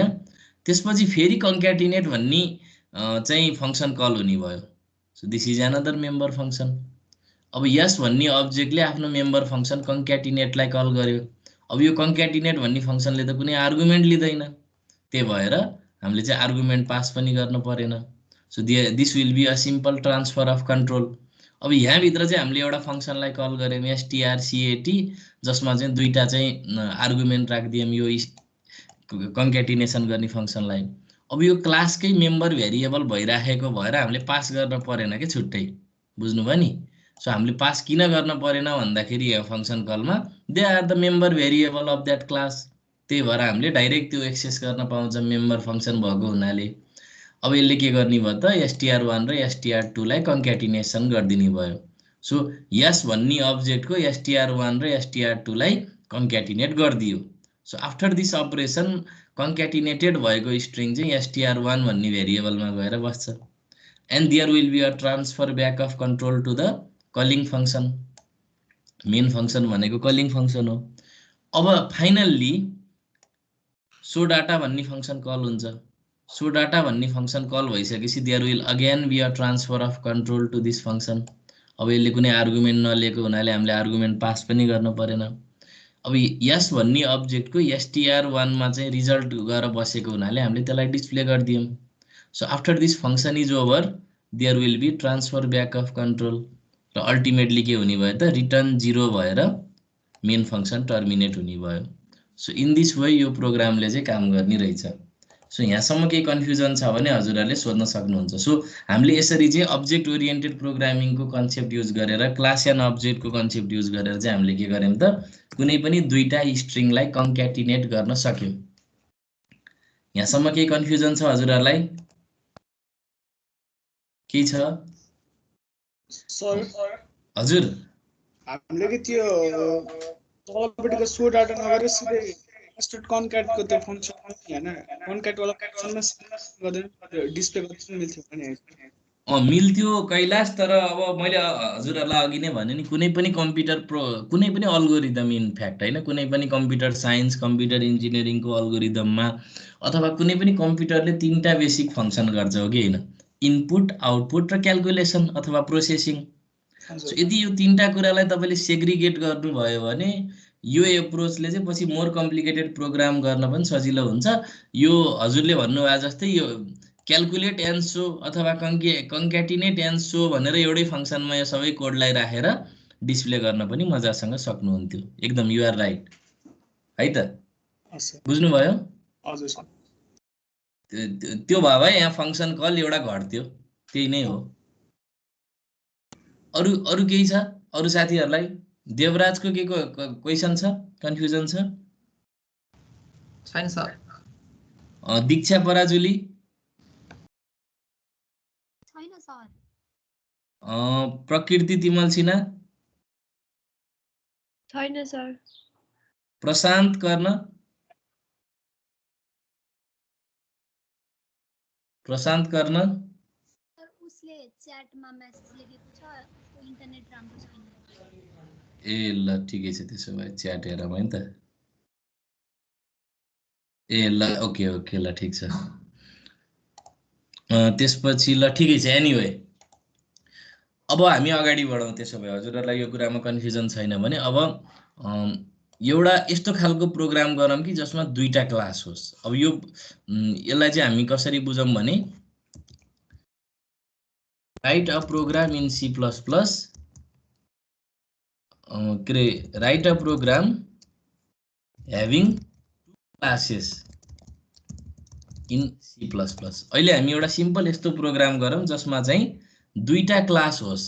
त्यसपछि फेरि कन्क्याटिनेट भन्ने चाहिँ फङ्सन कल हुने भयो। So this is another member function. अब यस भन्ने अब्जेक्टले आफ्नो मेम्बर फङ्सन कन्क्याटिनेटलाई कल गर्यो। अब यो कन्क्याटिनेट भन्ने फङ्सनले त कुनै आर्गुमेन्ट लिँदैन, त्यही भएर हामीले चाहिँ आर्गुमेन्ट पास पनि गर्नु परेन। So this will be a simple transfer of control. अब यहाँभित्र चाहिँ हामीले एउटा फङ्सनलाई कल गऱ्यौँ strcat, जसमा चाहिँ दुईटा चाहिँ आर्गुमेन्ट राखिदियौँ यो कन्क्याटिनेसन गर्ने फङ्सनलाई। अब यो क्लासकै मेम्बर भेरिएबल भइराखेको भएर हामीले पास गर्न परेन कि छुट्टै, बुझ्नुभयो नि। सो हामीले पास किन गर्न परेन भन्दाखेरि यहाँ फङ्सन कलमा they are the member variable of that class, त्यही भएर हामीले डाइरेक्ट त्यो एक्सेस गर्न पाउँछ मेम्बर फङ्सन भएको हुनाले। अब यसले के गर्ने भयो त, str1 र str2 लाई कन्क्याटिनेसन गरिदिने भयो। सो यस भन्ने अब्जेक्टको str1 र str2 लाई कन्क्याटिनेट गरिदियो। So after this operation concatenated भएको स्ट्रिङ चाहिँ str1 भन्ने भेरिएबलमा गएर बस्छ। And there will be a transfer back of control to the calling function. Main function भनेको कलिङ फङ्सन हो। अब फाइनल्ली सो डाटा भन्ने फङ्सन कल हुन्छ। सो डाटा भन्ने फङ्सन कल भइसकेपछि there will again be a transfer of control to this function. अब यसले कुनै आर्गुमेन्ट नलिएको हुनाले हामीले आर्गुमेन्ट पास पनि गर्नु परेन। अब यस भन्ने अब्जेक्टको str1 मा चाहिँ रिजल्ट गएर बसेको हुनाले हामीले त्यसलाई डिस्प्ले गरिदियौँ। So after this function is over there will be transfer back of control र अल्टिमेटली के हुने भयो त रिटर्न 0 भएर मेन फङ्सन टर्मिनेट हुने भयो। सो इन दिस वे यो प्रोग्रामले चाहिँ काम गर्ने रहेछ। सो यहाँसम्म केही कन्फ्युजन छ भने हजुरहरूले सोध्न सक्नुहुन्छ। सो हामीले यसरी चाहिँ अब्जेक्ट ओरिएन्टेड प्रोग्रामिङको कन्सेप्ट युज गरेर क्लास एन्ड अब्जेक्टको कन्सेप्ट युज गरेर चाहिँ हामीले के गर्यौँ त कुनै पनि दुईटा स्ट्रिङलाई कन्क्याटिनेट गर्न सक्यौँ। यहाँसम्म केही कन्फ्युजन छ हजुरहरूलाई? के छ सर? हजुर हामीले के त्यो तलपट्टिको सो डाटा नगरेर सिधै नेस्टेड कन्क्याटको त्यो फङ्सन हैन कन्क्याट वाला फङ्सनमा गर्दा डिस्प्ले गर्न मिल्थ्यो भने मिल्थ्यो कैलाश, तर अब मैले हजुरहरूलाई अघि नै भने नि कुनै पनि कम्प्युटर कुनै पनि अल्गोरिदम इनफ्याक्ट होइन कुनै पनि कम्प्युटर साइन्स कम्प्युटर इन्जिनियरिङको अल्गोरिदममा अथवा कुनै पनि कम्प्युटरले 3टा बेसिक फङ्सन गर्छ हो कि होइन, इनपुट आउटपुट र क्यालकुलेसन अथवा प्रोसेसिङ। सो यदि यो 3टा कुरालाई तपाईँले सेग्रिगेट गर्नुभयो भने यो एप्रोचले चाहिँ पछि मोर कम्प्लिकेटेड प्रोग्राम गर्न पनि सजिलो हुन्छ। यो हजुरले भन्नुभयो जस्तै यो क्यालकुलेट एन्ड सो अथवा कन्क्याटिनेट एन्ड सो भनेर एउटै फङ्सनमा यो सबै कोडलाई राखेर डिस्प्ले गर्न पनि मजासँग सक्नुहुन्थ्यो। एकदम युआर राइट है त, बुझ्नुभयो? हजुर सर। त्यो भयो भाइ, यहाँ फङ्सन कल एउटा घट्थ्यो, त्यही नै हो। अरू अरू केही छ अरू साथीहरूलाई? देवराजको के क्वेसन छ, कन्फ्युजन छ? छैन सर। दीक्षा पराजुली? छैन सर। प्रकृति तिमल सिन्हा? छैन सर। प्रशान्त कर्ण? प्रशान्त कर्ण? सर उसले च्याटमा मेसेज लेखेको छ उसको इन्टरनेट राम्रो छैन। ए ल ठिकै छ, त्यसो भए च्याट हेरौँ है त। ए ल ओके ओके ल ठिक छ। त्यसपछि ल ठिकै छ। एनिवे अब हामी अगाडि बढौँ। त्यसो भए हजुरहरूलाई यो कुरामा कन्फ्युजन छैन भने अब एउटा यस्तो खालको प्रोग्राम गरौँ कि जसमा दुईटा क्लास होस्। अब यो यसलाई चाहिँ हामी कसरी बुझौँ भने write a program in C++, के अरे write a program having classes in C++। अहिले हामी एउटा सिम्पल यस्तो प्रोग्राम गरौँ जसमा चाहिँ दुईटा क्लास होस्,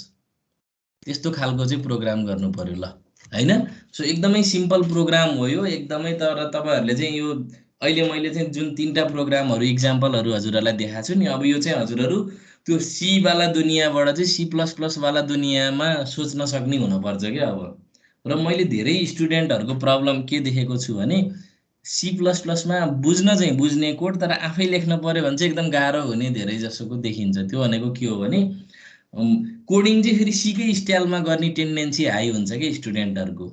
त्यस्तो खालको चाहिँ प्रोग्राम गर्नु पर्यो ल, हैन? सो एकदमै सिम्पल प्रोग्राम हो यो एकदमै। तर तपाईहरुले चाहिँ यो अहिले मैले चाहिँ जुन 3टा प्रोग्रामहरु इक्जाम्पलहरु हजुरहरुलाई देखाएको छु नि, अब यो चाहिँ हजुरहरु त्यो C वाला दुनियाँबाट चाहिँ C++ वाला दुनियाँमा सोच्न सक्ने हुनुपर्छ के अब। र मैले धेरै स्टुडेन्टहरुको प्रब्लम के देखेको छु भने C++ मा बुझ्न चाहिँ बुझ्ने कोड तर आफै लेख्न पर्यो भने चाहिँ एकदम गाह्रो हुने धेरै जसोको देखिन्छ। त्यो भनेको के हो भने कोडिङ चाहिँ फेरि C कै स्टाइलमा गर्ने टेन्डेन्सी हाई हुन्छ के स्टुडेन्टहरुको।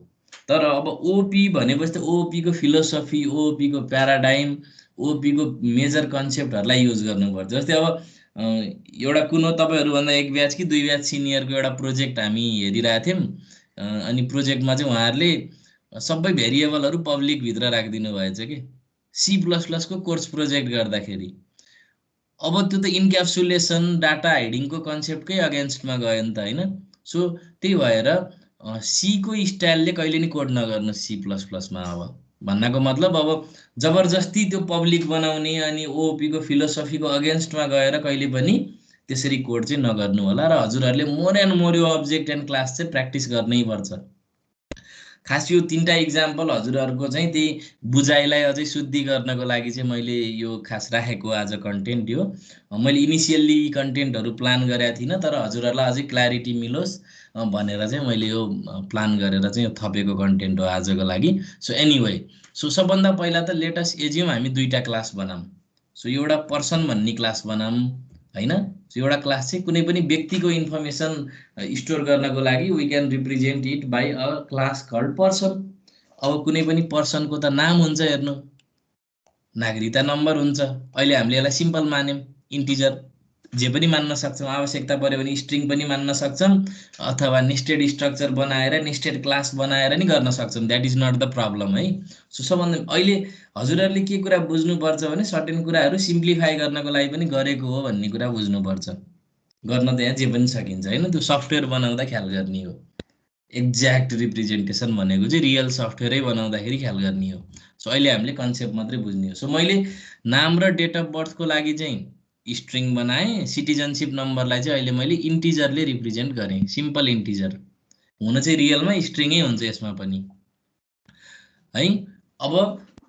तर अब ओपी भनेपछि त ओपी को फिलोसफी, ओपी को प्याराडाइम, ओपी को मेजर कन्सेप्टहरुलाई युज गर्नुपर्छ। जस्तै अब एउटा कुनो तपाईहरु भन्दा एक ब्याच कि दुई ब्याच सिनियरको एउटा प्रोजेक्ट हामी हेरिरहेका थियौं। अनि प्रोजेक्टमा चाहिँ उहाँहरुले सबै भेरिएबलहरु पब्लिक भित्र राखिदिनु भएछ के C++ को कोर्स प्रोजेक्ट गर्दाखेरि। अब त्यो त इन्क्याप्सुलेसन डाटा हाइडिङको कन्सेप्टकै अगेन्स्टमा गयो नि त, हैन? सो त्यही भएर C को स्टाइलले कहिले नि कोड नगर्नु C++ मा। अब भन्नको मतलब अब जबरजस्ती त्यो पब्लिक बनाउने अनि ओपी को फिलोसफीको अगेन्स्टमा गएर कहिले पनि त्यसरी कोड चाहिँ नगर्नु होला। र हजुरहरुले मोर एन्ड मोर यो अब्जेक्ट एन्ड क्लास चाहिँ प्र्याक्टिस गर्नै पर्छ। खास यो 3टा इक्जाम्पल हजुरहरुको चाहिँ त्यही बुझाइलाई अझै शुद्धि गर्नको लागि चाहिँ मैले यो खास राखेको आज कन्टेन्ट यो। मैले इनिशियल्ली कन्टेन्टहरु प्लान गरेका थिइन, तर हजुरहरुलाई अझै क्ल्यारिटी मिलोस् भनेर चाहिँ मैले यो प्लान गरेर चाहिँ थपेको कन्टेन्ट हो आजको लागि। सो एनीवे, सो सबभन्दा पहिला त लेट अस एज्युम हामी दुईटा क्लास बनाऊँ। सो एउटा पर्सन भन्ने क्लास बनाऊँ, हैन? सो एउटा क्लास चाहिँ कुनै पनि व्यक्तिको इन्फर्मेसन स्टोर गर्नको लागि we can represent it by a class called person. अब कुनै पनि पर्सनको त नाम हुन्छ, हेर्नु नागरिकता नम्बर हुन्छ। अहिले हामीले यसलाई सिम्पल मान्यौँ, इन्टिजर जे पनि मान्न सक्छौँ, आवश्यकता पर्यो भने स्ट्रिङ पनि मान्न सक्छौँ, अथवा नेस्टेड स्ट्रक्चर बनाएर नेस्टेड क्लास बनाएर नि गर्न सक्छौँ। That is not the problem है। सो सबभन्दा अहिले हजुरहरूले के कुरा बुझ्नुपर्छ भने सर्टेन कुराहरू सिम्प्लिफाई गर्नको लागि पनि गरेको हो भन्ने कुरा बुझ्नुपर्छ। गर्न त यहाँ जे पनि सकिन्छ होइन, त्यो सफ्टवेयर बनाउँदा ख्याल गर्ने हो। एक्ज्याक्ट रिप्रेजेन्टेसन भनेको चाहिँ रियल सफ्टवेयरै बनाउँदाखेरि ख्याल गर्ने हो। सो अहिले हामीले कन्सेप्ट मात्रै बुझ्ने हो। सो मैले नाम र डेट अफ बर्थको लागि चाहिँ स्ट्रिङ बनाएँ, सिटिजनसिप नम्बरलाई चाहिँ अहिले मैले इन्टिजरले रिप्रेजेन्ट गरेँ, सिम्पल इन्टिजर। हुन चाहिँ रियलमा स्ट्रिङै हुन्छ यसमा पनि है। अब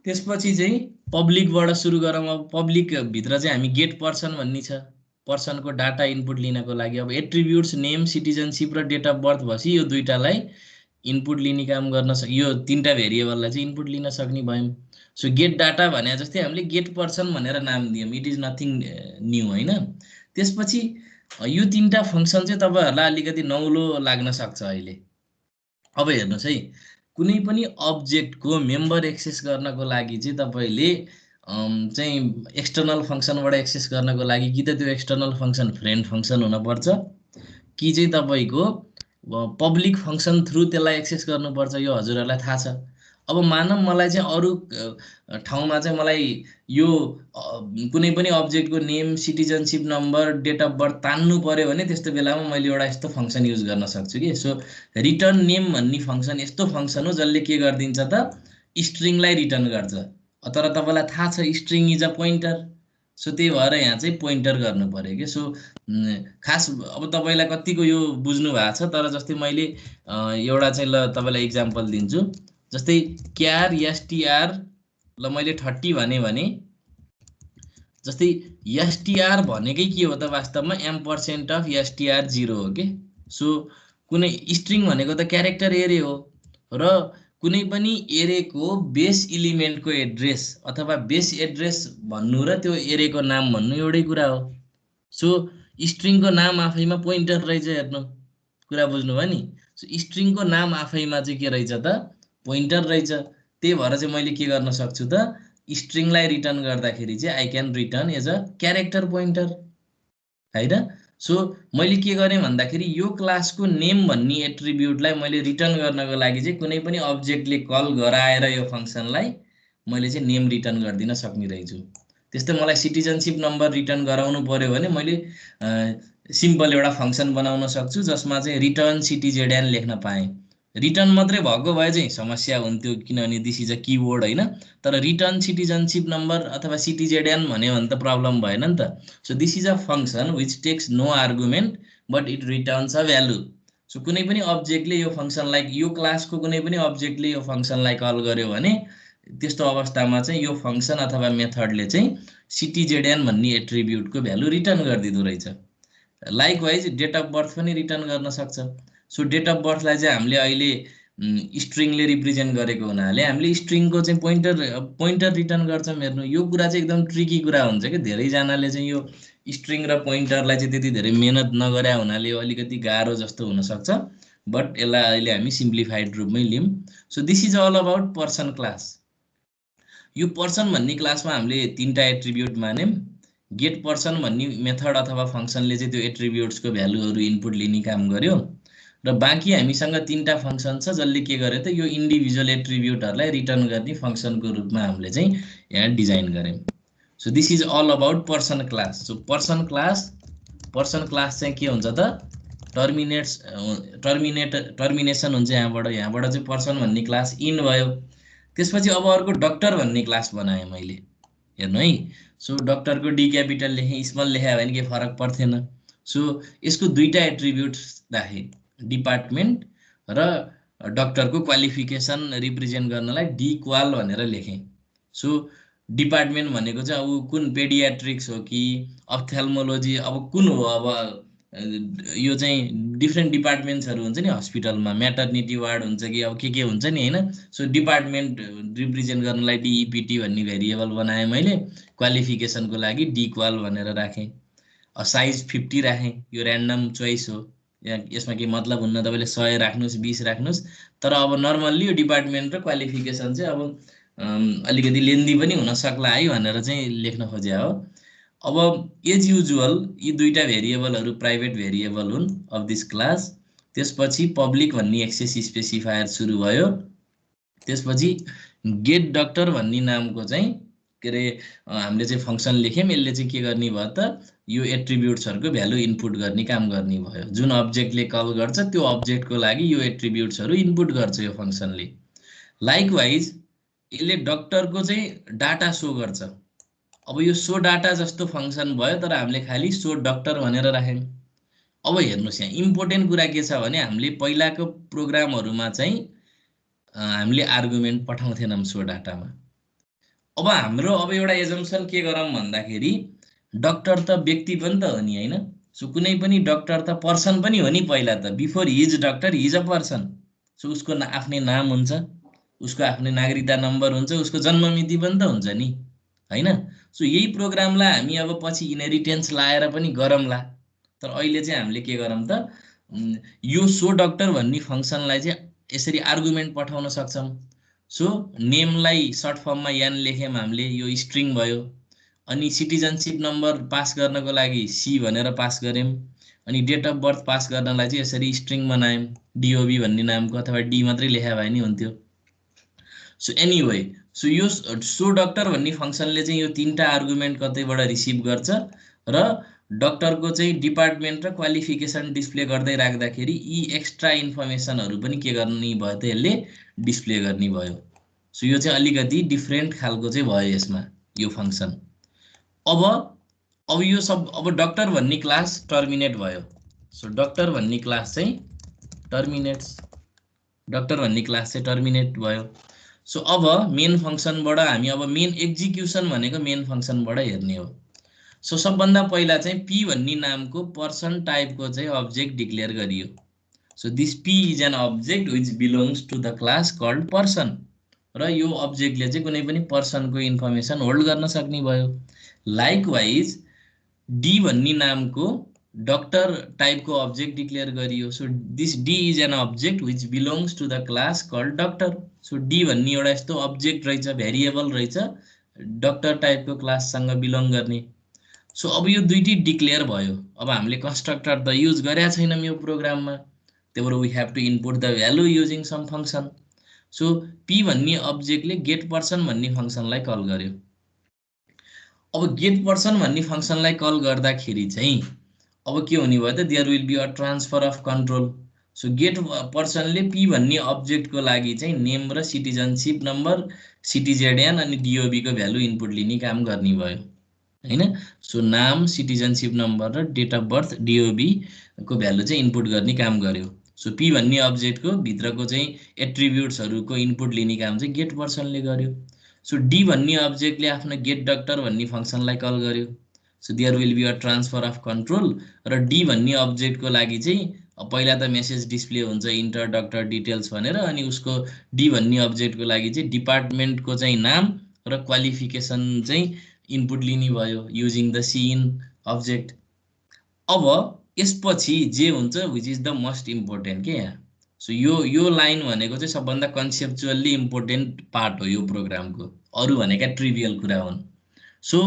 त्यसपछि चाहिँ पब्लिकबाट सुरु गरौँ। अब पब्लिक भित्र चाहिँ हामी गेट पर्सन भन्ने छ, पर्सनको डाटा इनपुट लिनको लागि। अब एट्रिब्युट्स नेम, सिटिजनसिप र डेट अफ बर्थ भएपछि यो दुईटालाई इनपुट लिने काम गर्न यो तीनटा भेरिएबललाई चाहिँ इनपुट लिन सक्ने भयौँ। सो गेट डाटा भने जस्तै हामीले गेट पर्सन भनेर नाम दियौँ, इट इज नथिङ न्यू होइन। त्यसपछि यो तीनटा फङ्सन चाहिँ तपाईँहरूलाई अलिकति नौलो लाग्न सक्छ अहिले। अब हेर्नुहोस् है, कुनै पनि अब्जेक्टको मेम्बर एक्सेस गर्नको लागि चाहिँ तपाईँले चाहिँ एक्सटर्नल फङ्सनबाट एक्सेस गर्नको लागि कि त त्यो एक्सटर्नल फङ्सन फ्रेन्ड फङ्सन हुनपर्छ, कि चाहिँ तपाईँको पब्लिक फङ्सन थ्रु त्यसलाई एक्सेस गर्नुपर्छ। यो हजुरहरूलाई थाहा छ। अब मानौँ मलाई चाहिँ अरू ठाउँमा चाहिँ मलाई यो कुनै पनि अब्जेक्टको name, citizenship number, date of birth तान्नु पर्यो भने त्यस्तो बेलामा मैले एउटा यस्तो फङ्सन युज गर्न सक्छु कि। सो रिटर्न नेम भन्ने फङ्सन यस्तो फङ्सन हो जसले के गरिदिन्छ त स्ट्रिङलाई रिटर्न गर्छ। तर तपाईँलाई थाहा छ string is a pointer, so त्यही भएर यहाँ चाहिँ पोइन्टर गर्नु पर्यो कि। सो खास अब तपाईँलाई कतिको यो बुझ्नु भएको छ, तर जस्तै मैले एउटा चाहिँ ल तपाईँलाई इक्जाम्पल दिन्छु। जस्तै क्यार एसटिआर, ल मैले 30 भने जस्तै एसटिआर भनेकै के हो त वास्तवमा M% अफ एसटिआर 0 हो कि। सो कुनै स्ट्रिङ भनेको त क्यारेक्टर एरे हो, र कुनै पनि एरेको बेस इलिमेन्टको एड्रेस अथवा बेस एड्रेस भन्नु र त्यो एरेको नाम भन्नु एउटै कुरा हो। सो स्ट्रिङको नाम आफैमा पोइन्टर रहेछ, हेर्नु कुरा बुझ्नुभयो नि। सो स्ट्रिङको नाम आफैमा चाहिँ के रहेछ त पोइन्टर रहेछ। त्यही भएर चाहिँ मैले के गर्न सक्छु त स्ट्रिङलाई रिटर्न गर्दाखेरि चाहिँ I can return as a character pointer होइन। सो मैले के गरेँ भन्दाखेरि यो क्लासको नेम भन्ने एट्रिब्युटलाई मैले रिटर्न गर्नको लागि चाहिँ कुनै पनि अब्जेक्टले कल गराएर यो फङ्सनलाई मैले चाहिँ नेम रिटर्न गरिदिन सक्ने रहेछु। त्यस्तै मलाई सिटिजनसिप नम्बर रिटर्न गराउनु पर्यो भने मैले सिम्पल एउटा फङ्सन बनाउन सक्छु जसमा चाहिँ रिटर्न सिटिजेडएन लेख्न पाएँ। रिटर्न मात्रै भएको भए चाहिँ समस्या हुन्थ्यो, किनभने दिस इज अ किवर्ड होइन। तर रिटर्न सिटिजनसिप नम्बर अथवा सिटिजेडएन भन्यो भने त प्रब्लम भएन नि त। So this is a function which takes no argument but it returns a value. So कुनै पनि अब्जेक्टले यो फङ्सनलाई, यो क्लासको कुनै पनि अब्जेक्टले यो फङ्सनलाई कल गर्यो भने त्यस्तो अवस्थामा चाहिँ यो फङ्सन अथवा मेथडले चाहिँ सिटिजेडएन भन्ने एट्रिब्युटको भ्यालु रिटर्न गरिदिँदो रहेछ। लाइकवाइज डेट अफ बर्थ पनि रिटर्न गर्न सक्छ। सो डेट अफ बर्थलाई चाहिँ हामीले अहिले स्ट्रिङले रिप्रेजेन्ट गरेको हुनाले हामीले स्ट्रिङको चाहिँ पोइन्टर रिटर्न गर्छौँ। हेर्नु यो कुरा चाहिँ एकदम ट्रिकी कुरा हुन्छ कि, धेरैजनाले चाहिँ यो स्ट्रिङ र पोइन्टरलाई चाहिँ त्यति धेरै मेहनत नगरे हुनाले अलिकति गाह्रो जस्तो हुनसक्छ, बट यसलाई अहिले हामी सिम्प्लिफाइड रूपमै लियौँ। So this is all about person class. यो पर्सन भन्ने क्लासमा हामीले तीनटा एट्रिब्युट मान्यौँ। गेट पर्सन भन्ने मेथड अथवा फङ्सनले चाहिँ त्यो एट्रिब्युट्सको भ्यालुहरू इनपुट लिने काम गर्यो, र बाँकी हामीसँग तीनटा फङ्सन छ जसले के गर्यो त यो इन्डिभिजुअल एट्रिब्युटहरूलाई रिटर्न गर्ने फङ्सनको रूपमा हामीले चाहिँ यहाँ डिजाइन गऱ्यौँ। So this is all about person class. So person class चाहिँ के हुन्छ त टर्मिनेसन हुन्छ यहाँबाट चाहिँ पर्सन भन्ने क्लास इन भयो। त्यसपछि अब अर्को डक्टर भन्ने क्लास बनाएँ मैले, हेर्नु है। सो डक्टरको डी क्यापिटल लेखेँ, स्मल लेखेँ भने केही फरक पर्थेन। सो यसको दुईटा एट्रिब्युट्स राखेँ, डिपार्टमेन्ट र डक्टरको क्वालिफिकेसन रिप्रेजेन्ट गर्नलाई डी क्वाल भनेर लेखेँ। सो डिपार्टमेन्ट भनेको चाहिँ अब कुन पेडियाट्रिक्स हो कि अप्थेल्मोलोजी, अब कुन हो, अब यो चाहिँ डिफ्रेन्ट डिपार्टमेन्ट्सहरू हुन्छ नि हस्पिटलमा, म्याटर्निटी वार्ड हुन्छ कि अब के हुन्छ नि होइन। सो डिपार्टमेन्ट रिप्रेजेन्ट गर्नलाई डिइपिटी भन्ने भेरिएबल बनाएँ मैले, क्वालिफिकेसनको लागि डी क्वाल भनेर राखेँ। साइज 50 राखेँ, यो ऱ्यान्डम चोइस हो, यसमा केही मतलब हुन्न, तपाईँले 100 राख्नुहोस् 20 राख्नुहोस्। तर अब नर्मल्ली यो डिपार्टमेन्ट र क्वालिफिकेसन चाहिँ अब अलिकति लेन्दी पनि हुन सक्ला है भनेर चाहिँ लेख्न खोजे हो। अब एज युजुअल यी दुईटा भेरिएबलहरू प्राइभेट भेरिएबल हुन् अफ दिस क्लास। त्यसपछि पब्लिक भन्ने एक्सेस स्पेसिफायर सुरु भयो। त्यसपछि गेट डक्टर भन्ने नामको चाहिँ के अरे हामीले चाहिँ फङ्सन लेख्यौँ। यसले चाहिँ के गर्ने भयो त यो एट्रिब्युट्सहरूको भ्यालु इनपुट गर्ने काम गर्ने भयो। जुन अब्जेक्टले कल गर्छ त्यो अब्जेक्टको लागि यो एट्रिब्युट्सहरू इनपुट गर्छ यो फङ्सनले। लाइकवाइज यसले डक्टरको चाहिँ डाटा सो गर्छ। अब यो सो डाटा जस्तो फङ्सन भयो तर हामीले खालि सो डक्टर भनेर राख्यौँ। अब हेर्नुहोस् यहाँ इम्पोर्टेन्ट कुरा के छ भने हामीले पहिलाको प्रोग्रामहरूमा चाहिँ हामीले आर्गुमेन्ट पठाउँथेनौँ सो डाटामा। अब हाम्रो अब एउटा एजम्सन के गरौँ भन्दाखेरि डक्टर त व्यक्ति पनि त हो नि होइन। सो कुनै पनि डक्टर त पर्सन पनि हो नि पहिला त। Before his doctor his a person. So उसको आफ्नै नाम हुन्छ, उसको आफ्नै नागरिकता नम्बर हुन्छ, उसको जन्ममिति पनि त हुन्छ नि होइन। सो यही प्रोग्रामलाई हामी अब पछि इनहेरिटेन्स लाएर पनि गरौँला। तर अहिले चाहिँ हामीले के गरौँ त यो सो डक्टर भन्ने फङ्सनलाई चाहिँ यसरी आर्गुमेन्ट पठाउन सक्छौँ। सो नेमलाई सर्ट फर्ममा यान लेख्यौँ हामीले, यो स्ट्रिङ भयो। अनि सिटिजनसिप नम्बर पास गर्नको लागि सी भनेर पास गऱ्यौँ। अनि डेट अफ बर्थ पास गर्नलाई चाहिँ यसरी स्ट्रिङ बनायौँ डिओबी भन्ने नामको, अथवा डी मात्रै लेखा भए नि हुन्थ्यो। सो एनिवे सो यो सो डक्टर भन्ने फङ्सनले चाहिँ यो तीनटा आर्गुमेन्ट कतैबाट रिसिभ गर्छ र डक्टरको चाहिँ डिपार्टमेन्ट र क्वालिफिकेसन डिस्प्ले गर्दै राख्दाखेरि यी एक्स्ट्रा इन्फर्मेसनहरू पनि के गर्ने भयो त यसले डिस्प्ले गर्ने भयो। सो यो चाहिँ अलिकति डिफ्रेन्ट खालको चाहिँ भयो यसमा यो फङ्सन। अब यो सब अब डक्टर भन्ने क्लास टर्मिनेट भयो। सो डक्टर भन्ने क्लास चाहिँ टर्मिनेट्स, डक्टर भन्ने क्लास चाहिँ टर्मिनेट भयो। सो अब मेन फङ्सनबाट हामी अब मेन एक्जिक्युसन भनेको मेन फङ्सनबाट हेर्ने हो। सो सबभन्दा पहिला चाहिँ पी भन्ने नामको पर्सन टाइपको चाहिँ अब्जेक्ट डिक्लेयर गरियो। So this P is an object which belongs to the class called person. र यो अब्जेक्टले चाहिँ कुनै पनि पर्सनको इन्फर्मेसन होल्ड गर्न सक्ने भयो। लाइकवाइज डी भन्ने नामको डक्टर टाइपको अब्जेक्ट डिक्लेयर गरियो। So this D is an object which belongs to the class called doctor. So D भन्ने एउटा यस्तो अब्जेक्ट रहेछ, भेरिएबल रहेछ, डक्टर टाइपको क्लाससँग बिलोङ गर्ने। सो अब यो दुईटी डिक्लेयर भयो। अब हामीले कन्स्ट्रक्टर त युज गरेका छैनौँ यो प्रोग्राममा, त्यही भएर we have to input the value using some function. So P भन्ने अब्जेक्टले गेट पर्सन भन्ने फङ्सनलाई कल गर्यो। अब गेट पर्सन भन्ने फङ्सनलाई कल गर्दाखेरि चाहिँ अब के हुने भयो त there will be a transfer of control. So get पर्सनले पी भन्ने अब्जेक्टको लागि चाहिँ नेम र सिटिजनसिप नम्बर, सिटिजेडियन अनि डिओबीको भ्यालु इनपुट लिने काम गर्ने भयो होइन। सो नाम, सिटिजनसिप नम्बर र डेट अफ बर्थ, डिओबी को भ्यालु चाहिँ इनपुट गर्ने काम गर्यो। सो पी भन्ने अब्जेक्टको भित्रको चाहिँ एट्रिब्युट्सहरूको इनपुट लिने काम चाहिँ गेट पर्सनले गर्यो। सो डी भन्ने अब्जेक्टले आफ्नो गेट डक्टर भन्ने फङ्सनलाई कल गर्यो। So there will be a transfer of control. र डी भन्ने अब्जेक्टको लागि चाहिँ पहिला त मेसेज डिस्प्ले हुन्छ इन्टर डक्टर डिटेल्स भनेर, अनि उसको डी भन्ने अब्जेक्टको लागि चाहिँ डिपार्टमेन्टको चाहिँ नाम र क्वालिफिकेसन चाहिँ इनपुट लिने भयो युजिङ द सिइन अब्जेक्ट। अब यसपछि जे हुन्छ which is the most important के यहाँ। सो यो लाइन भनेको चाहिँ सबभन्दा कन्सेप्चुअल्ली इम्पोर्टेन्ट पार्ट हो यो प्रोग्रामको, अरू भनेका ट्रिभियल कुरा हुन्। सो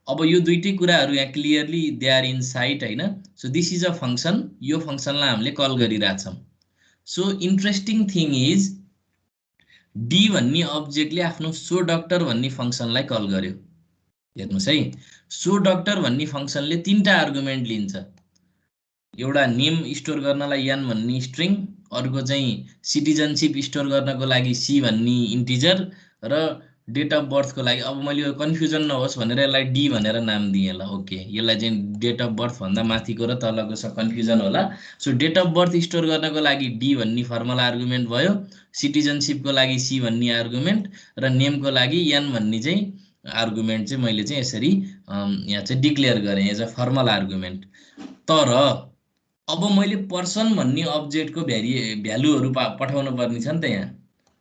अब यो दुईटै कुराहरू यहाँ clearly they are in sight होइन। So this is a function, यो फङ्सनलाई हामीले कल गरिरहेछौँ। So interesting thing is D भन्ने अब्जेक्टले आफ्नो सो डक्टर भन्ने फङ्सनलाई कल गर्यो। हेर्नुहोस् है, सो डक्टर भन्ने फङ्सनले तीनटा आर्गुमेन्ट लिन्छ। एउटा नेम स्टोर गर्नलाई यान भन्ने स्ट्रिङ, अर्को चाहिँ सिटिजनसिप स्टोर गर्नको लागि सी भन्ने इन्टिजर, र डेट अफ बर्थको लागि अब मैले यो कन्फ्युजन नहोस् भनेर यसलाई डी भनेर नाम दिएँ ल। ओके, यसलाई चाहिँ डेट अफ बर्थ भन्दा माथिको र तलको छ कन्फ्युजन होला। So date of birth store गर्नको लागि डी भन्ने फर्मल आर्गुमेन्ट भयो, सिटिजनसिपको लागि सी भन्ने आर्गुमेन्ट, र नेमको लागि यान भन्ने चाहिँ आर्गुमेन्ट चाहिँ मैले चाहिँ यसरी यहाँ चाहिँ डिक्लेयर गरेँ एज अ फर्मल आर्गुमेन्ट। तर अब मैले पर्सन भन्ने अब्जेक्टको भ्यालुहरू पठाउनु पर्ने छ नि त यहाँ।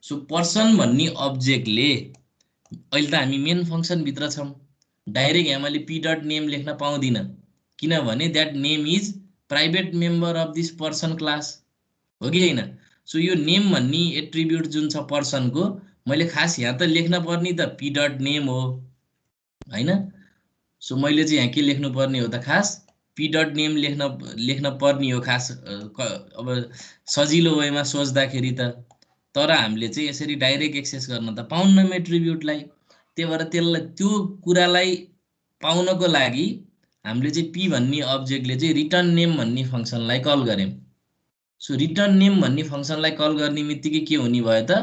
सो पर्सन भन्ने अब्जेक्टले अहिले त हामी मेन फङ्सनभित्र छौँ, डाइरेक्ट यहाँ मैले पी डट नेम लेख्न पाउँदिनँ, किनभने that name is private member of this person class हो कि होइन। सो यो नेम भन्ने एट्रिब्युट जुन छ पर्सनको, मैले खास यहाँ त लेख्न पर्ने त p डट नेम हो हैन। सो मैले चाहिँ यहाँ के लेख्नु पर्ने हो त खास p डट नेम लेख्न पर्ने हो खास अब सजिलो वेमा सोच्दाखेरि त। तर हामीले चाहिँ यसरी डाइरेक्ट एक्सेस गर्न त पाउन्न एट्रिब्युटलाई। त्यही भएर त्यसलाई त्यो कुरालाई पाउनको लागि हामीले चाहिँ p भन्ने अब्जेक्टले चाहिँ रिटर्न नेम भन्ने फङ्सनलाई कल गर्यौं। सो रिटर्न नेम भन्ने फङ्सनलाई कल गर्ने बित्तिकै के हुने भयो त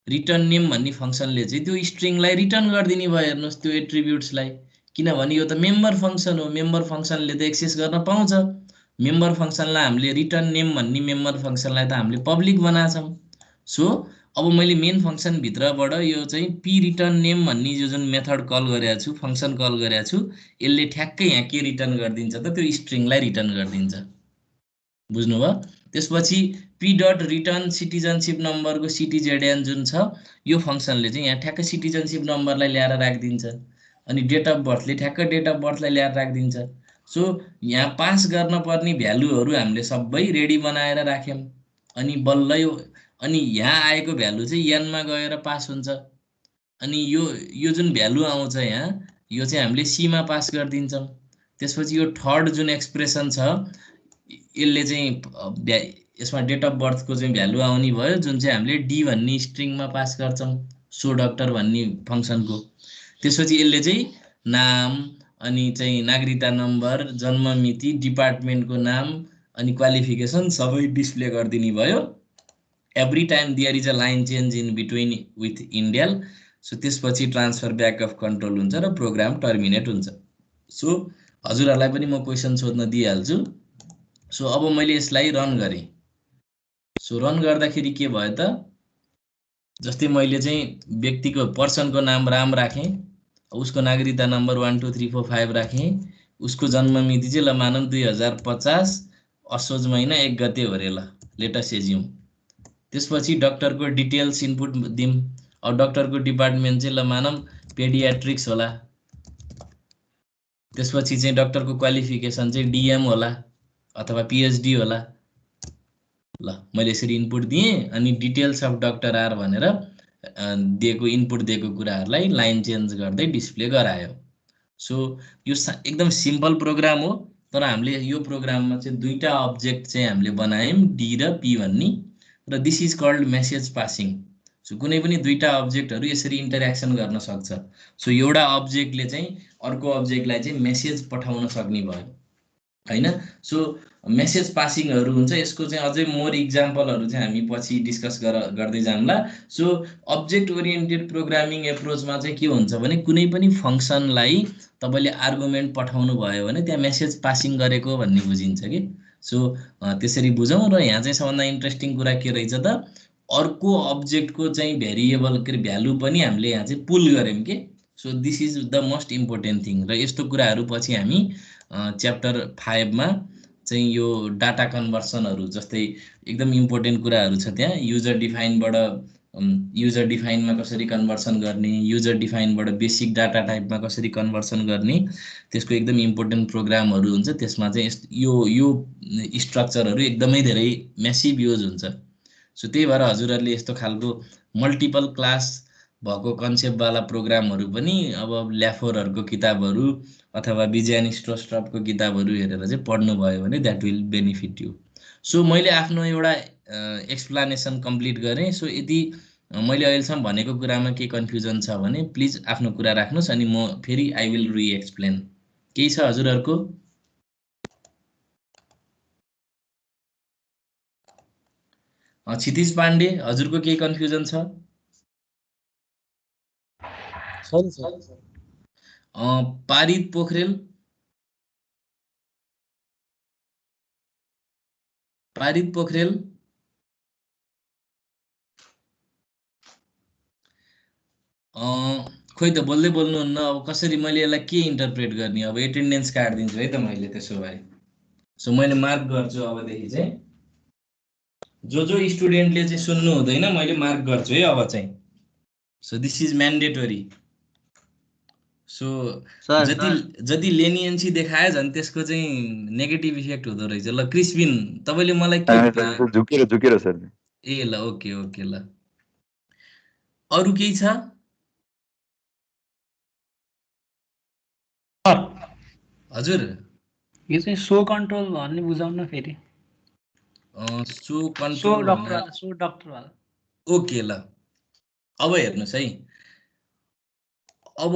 रिटर्न नेम भन्ने फङ्सनले चाहिँ त्यो स्ट्रिङलाई रिटर्न गरिदिने भयो। हेर्नुहोस् त्यो एट्रिब्युट्सलाई, किनभने यो त मेम्बर फङ्सन हो। मेम्बर फङ्सनले त एक्सेस गर्न पाउँछ। मेम्बर फङ्सनलाई हामीले रिटर्न नेम भन्ने मेम्बर फङ्सनलाई त हामीले पब्लिक बनाछौँ। सो अब मैले मेन फङ्सन भित्रबाट यो चाहिँ p रिटर्न नेम भन्ने यो जुन मेथड कल गरेको छु, फङ्सन कल गरेको छु, यसले ठ्याक्कै यहाँ के रिटर्न गरिदिन्छ त त्यो स्ट्रिङलाई रिटर्न गरिदिन्छ। बुझ्नुभयो? त्यसपछि p डट रिटर्न सिटिजनशिप नम्बरको ctzn जुन छ यो फङ्सनले चाहिँ यहाँ ठ्याक्कै सिटिजनशिप नम्बरलाई ल्याएर राखिदिन्छ। अनि डेट अफ बर्थले ठ्याक्कै डेट अफ बर्थलाई ल्याएर राखिदिन्छ। सो यहाँ पास गर्न पर्ने भ्यालुहरू हामीले सबै रेडी बनाएर राख्यौँ। अनि बल्ल यो अनि यहाँ आएको भ्यालु चाहिँ n मा गएर पास हुन्छ। अनि यो जुन भ्यालु आउँछ यहाँ यो चाहिँ हामीले c मा पास गरिदिन्छौँ। त्यसपछि यो थर्ड जुन एक्सप्रेसन छ यसले चाहिँ यसमा डेट अफ बर्थको चाहिँ भ्यालु आउने भयो, जुन चाहिँ हामीले d भन्ने स्ट्रिङमा पास गर्छौँ सो डक्टर भन्ने फङ्सनको। त्यसपछि यसले चाहिँ नाम अनि चाहिँ नागरिकता नम्बर, जन्म मिति, डिपार्टमेन्टको नाम अनि क्वालिफिकेसन सबै डिस्प्ले गरिदिने भयो। Every time there is a line change in between with endl. So त्यसपछि ट्रान्सफर ब्याक अफ कन्ट्रोल हुन्छ र प्रोग्राम टर्मिनेट हुन्छ। सो हजुरहरूलाई पनि म क्वेसन सोध्न दिइहाल्छु। सो अब मैले यसलाई रन गरेँ। सो रन गर्दाखेरि के भयो त जस्तै मैले चाहिँ व्यक्तिको पर्सनको नाम राम राखेँ, उसको नागरिकता नम्बर 1 2 3 4 5 राखेँ, उसको जन्म मिति चाहिँ ल मानौँ 2050 असोज महिना 1 गते हो रे, ल लेटस एज्युम। त्यसपछि डक्टरको डिटेल्स इनपुट दिउँ। अब डक्टरको डिपार्टमेन्ट चाहिँ ल मानौँ पेडियाट्रिक्स होला। त्यसपछि चाहिँ डक्टरको क्वालिफिकेसन चाहिँ डिएम होला अथवा पिएचडी होला। ल मैले यसरी इनपुट दिएँ अनि डिटेल्स अफ डक्टर आर भनेर दिएको इनपुट दिएको कुराहरूलाई लाइन चेन्ज गर्दै डिस्प्ले गरायो। सो यो एकदम सिम्पल प्रोग्राम हो। तर हामीले यो प्रोग्राममा चाहिँ दुईटा अब्जेक्ट चाहिँ हामीले बनायौँ डी र पी भन्ने, र this is called message passing. So कुनै पनि दुईटा अब्जेक्टहरू यसरी इन्टरेक्सन गर्न सक्छ। सो एउटा अब्जेक्टले चाहिँ अर्को अब्जेक्टलाई चाहिँ मेसेज पठाउन सक्ने भयो हैन। सो मेसेज पासिङहरू हुन्छ। यसको चाहिँ अझै मोर इक्जाम्पलहरू चाहिँ हामी पछि डिस्कस गर्दै जाउँला। सो अब्जेक्ट ओरिएन्टेड प्रोग्रामिङ एप्रोचमा चाहिँ के हुन्छ भने कुनै पनि फङ्सनलाई तपाईँले आर्गुमेन्ट पठाउनु भयो भने त्यहाँ मेसेज पासिङ गरेको भन्ने बुझिन्छ कि। सो त्यसरी बुझौँ। र यहाँ चाहिँ सबभन्दा इन्ट्रेस्टिङ कुरा के रहेछ त अर्को अब्जेक्टको चाहिँ भेरिएबल के भ्यालु पनि हामीले यहाँ चाहिँ पुल गऱ्यौँ कि। So this is the most important thing. र यस्तो कुराहरू पछि हामी च्याप्टर 5 मा चाहिँ यो डाटा कन्भर्सनहरू जस्तै एकदम इम्पोर्टेन्ट कुराहरू छ त्यहाँ। युजर डिफाइनबाट युजर डिफाइनमा कसरी कन्भर्सन गर्ने, युजर डिफाइनबाट बेसिक डाटा टाइपमा कसरी कन्भर्सन गर्ने, त्यसको एकदम इम्पोर्टेन्ट प्रोग्रामहरू हुन्छ। त्यसमा चाहिँ यो स्ट्रक्चरहरू एकदमै धेरै म्यासिभ युज हुन्छ। सो त्यही भएर हजुरहरूले यस्तो खालको मल्टिपल क्लास भएको कन्सेप्टवाला प्रोग्रामहरू पनि अब ल्याफोरहरूको किताबहरू अथवा विजयान स्ट्रोस्ट्रपको किताबहरू हेरेर चाहिँ पढ्नुभयो भने that will benefit you. So मैले आफ्नो एउटा एक्सप्लानेसन कम्प्लिट गरेँ। सो यदि मैले अहिलेसम्म भनेको कुरामा के कन्फ्युजन छ भने प्लिज आफ्नो कुरा राख्नुहोस् अनि म फेरि आई विल रिएक्सप्लेन। केही छ हजुरहरूको? क्षितिज पाण्डे हजुरको केही कन्फ्युजन छ? पारित पोखरेल, पारित पोखरेल, खोइ त बोल्दै बोल्नुहुन्न। अब कसरी मैले यसलाई के इन्टरप्रेट गर्ने? अब एटेन्डेन्स काटिदिन्छु है त मैले त्यसो भए। सो मैले मार्क गर्छु अबदेखि चाहिँ जो स्टुडेन्टले चाहिँ सुन्नु हुँदैन मैले मार्क गर्छु है अब चाहिँ। So this is mandatory. So जति लेनियन्सी देखायो झन् त्यसको चाहिँ नेगेटिभ इफेक्ट हुँदो रहेछ। ल क्रिस्पिन तपाईँले मलाई के झुकेर सर। ए ल ओके ओके ल अरु केही छ? हजुर यो चाहिँ सो कन्ट्रोल भन्ने बुझाउन फेरि सो सो कन्ट्रोल डक्टर वाला सो डक्टर वाला ओके ल अब हेर्नुस् है अब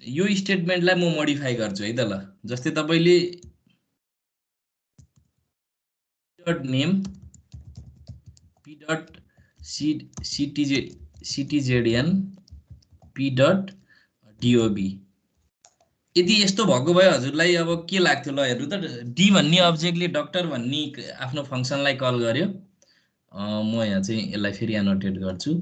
यो स्टेटमेन्टलाई म मोडिफाई गर्छु है त ल जस्तै तपाईले dot name p dot ctzn p dot dob यदि यस्तो भएको भए हजुरलाई अब के लाग्थ्यो ल हेर्नु त डी भन्ने अब्जेक्टले डक्टर भन्ने आफ्नो फंक्सनलाई कल गर्यो म यहाँ चाहिँ यसलाई फेरि एनोटेट गर्छु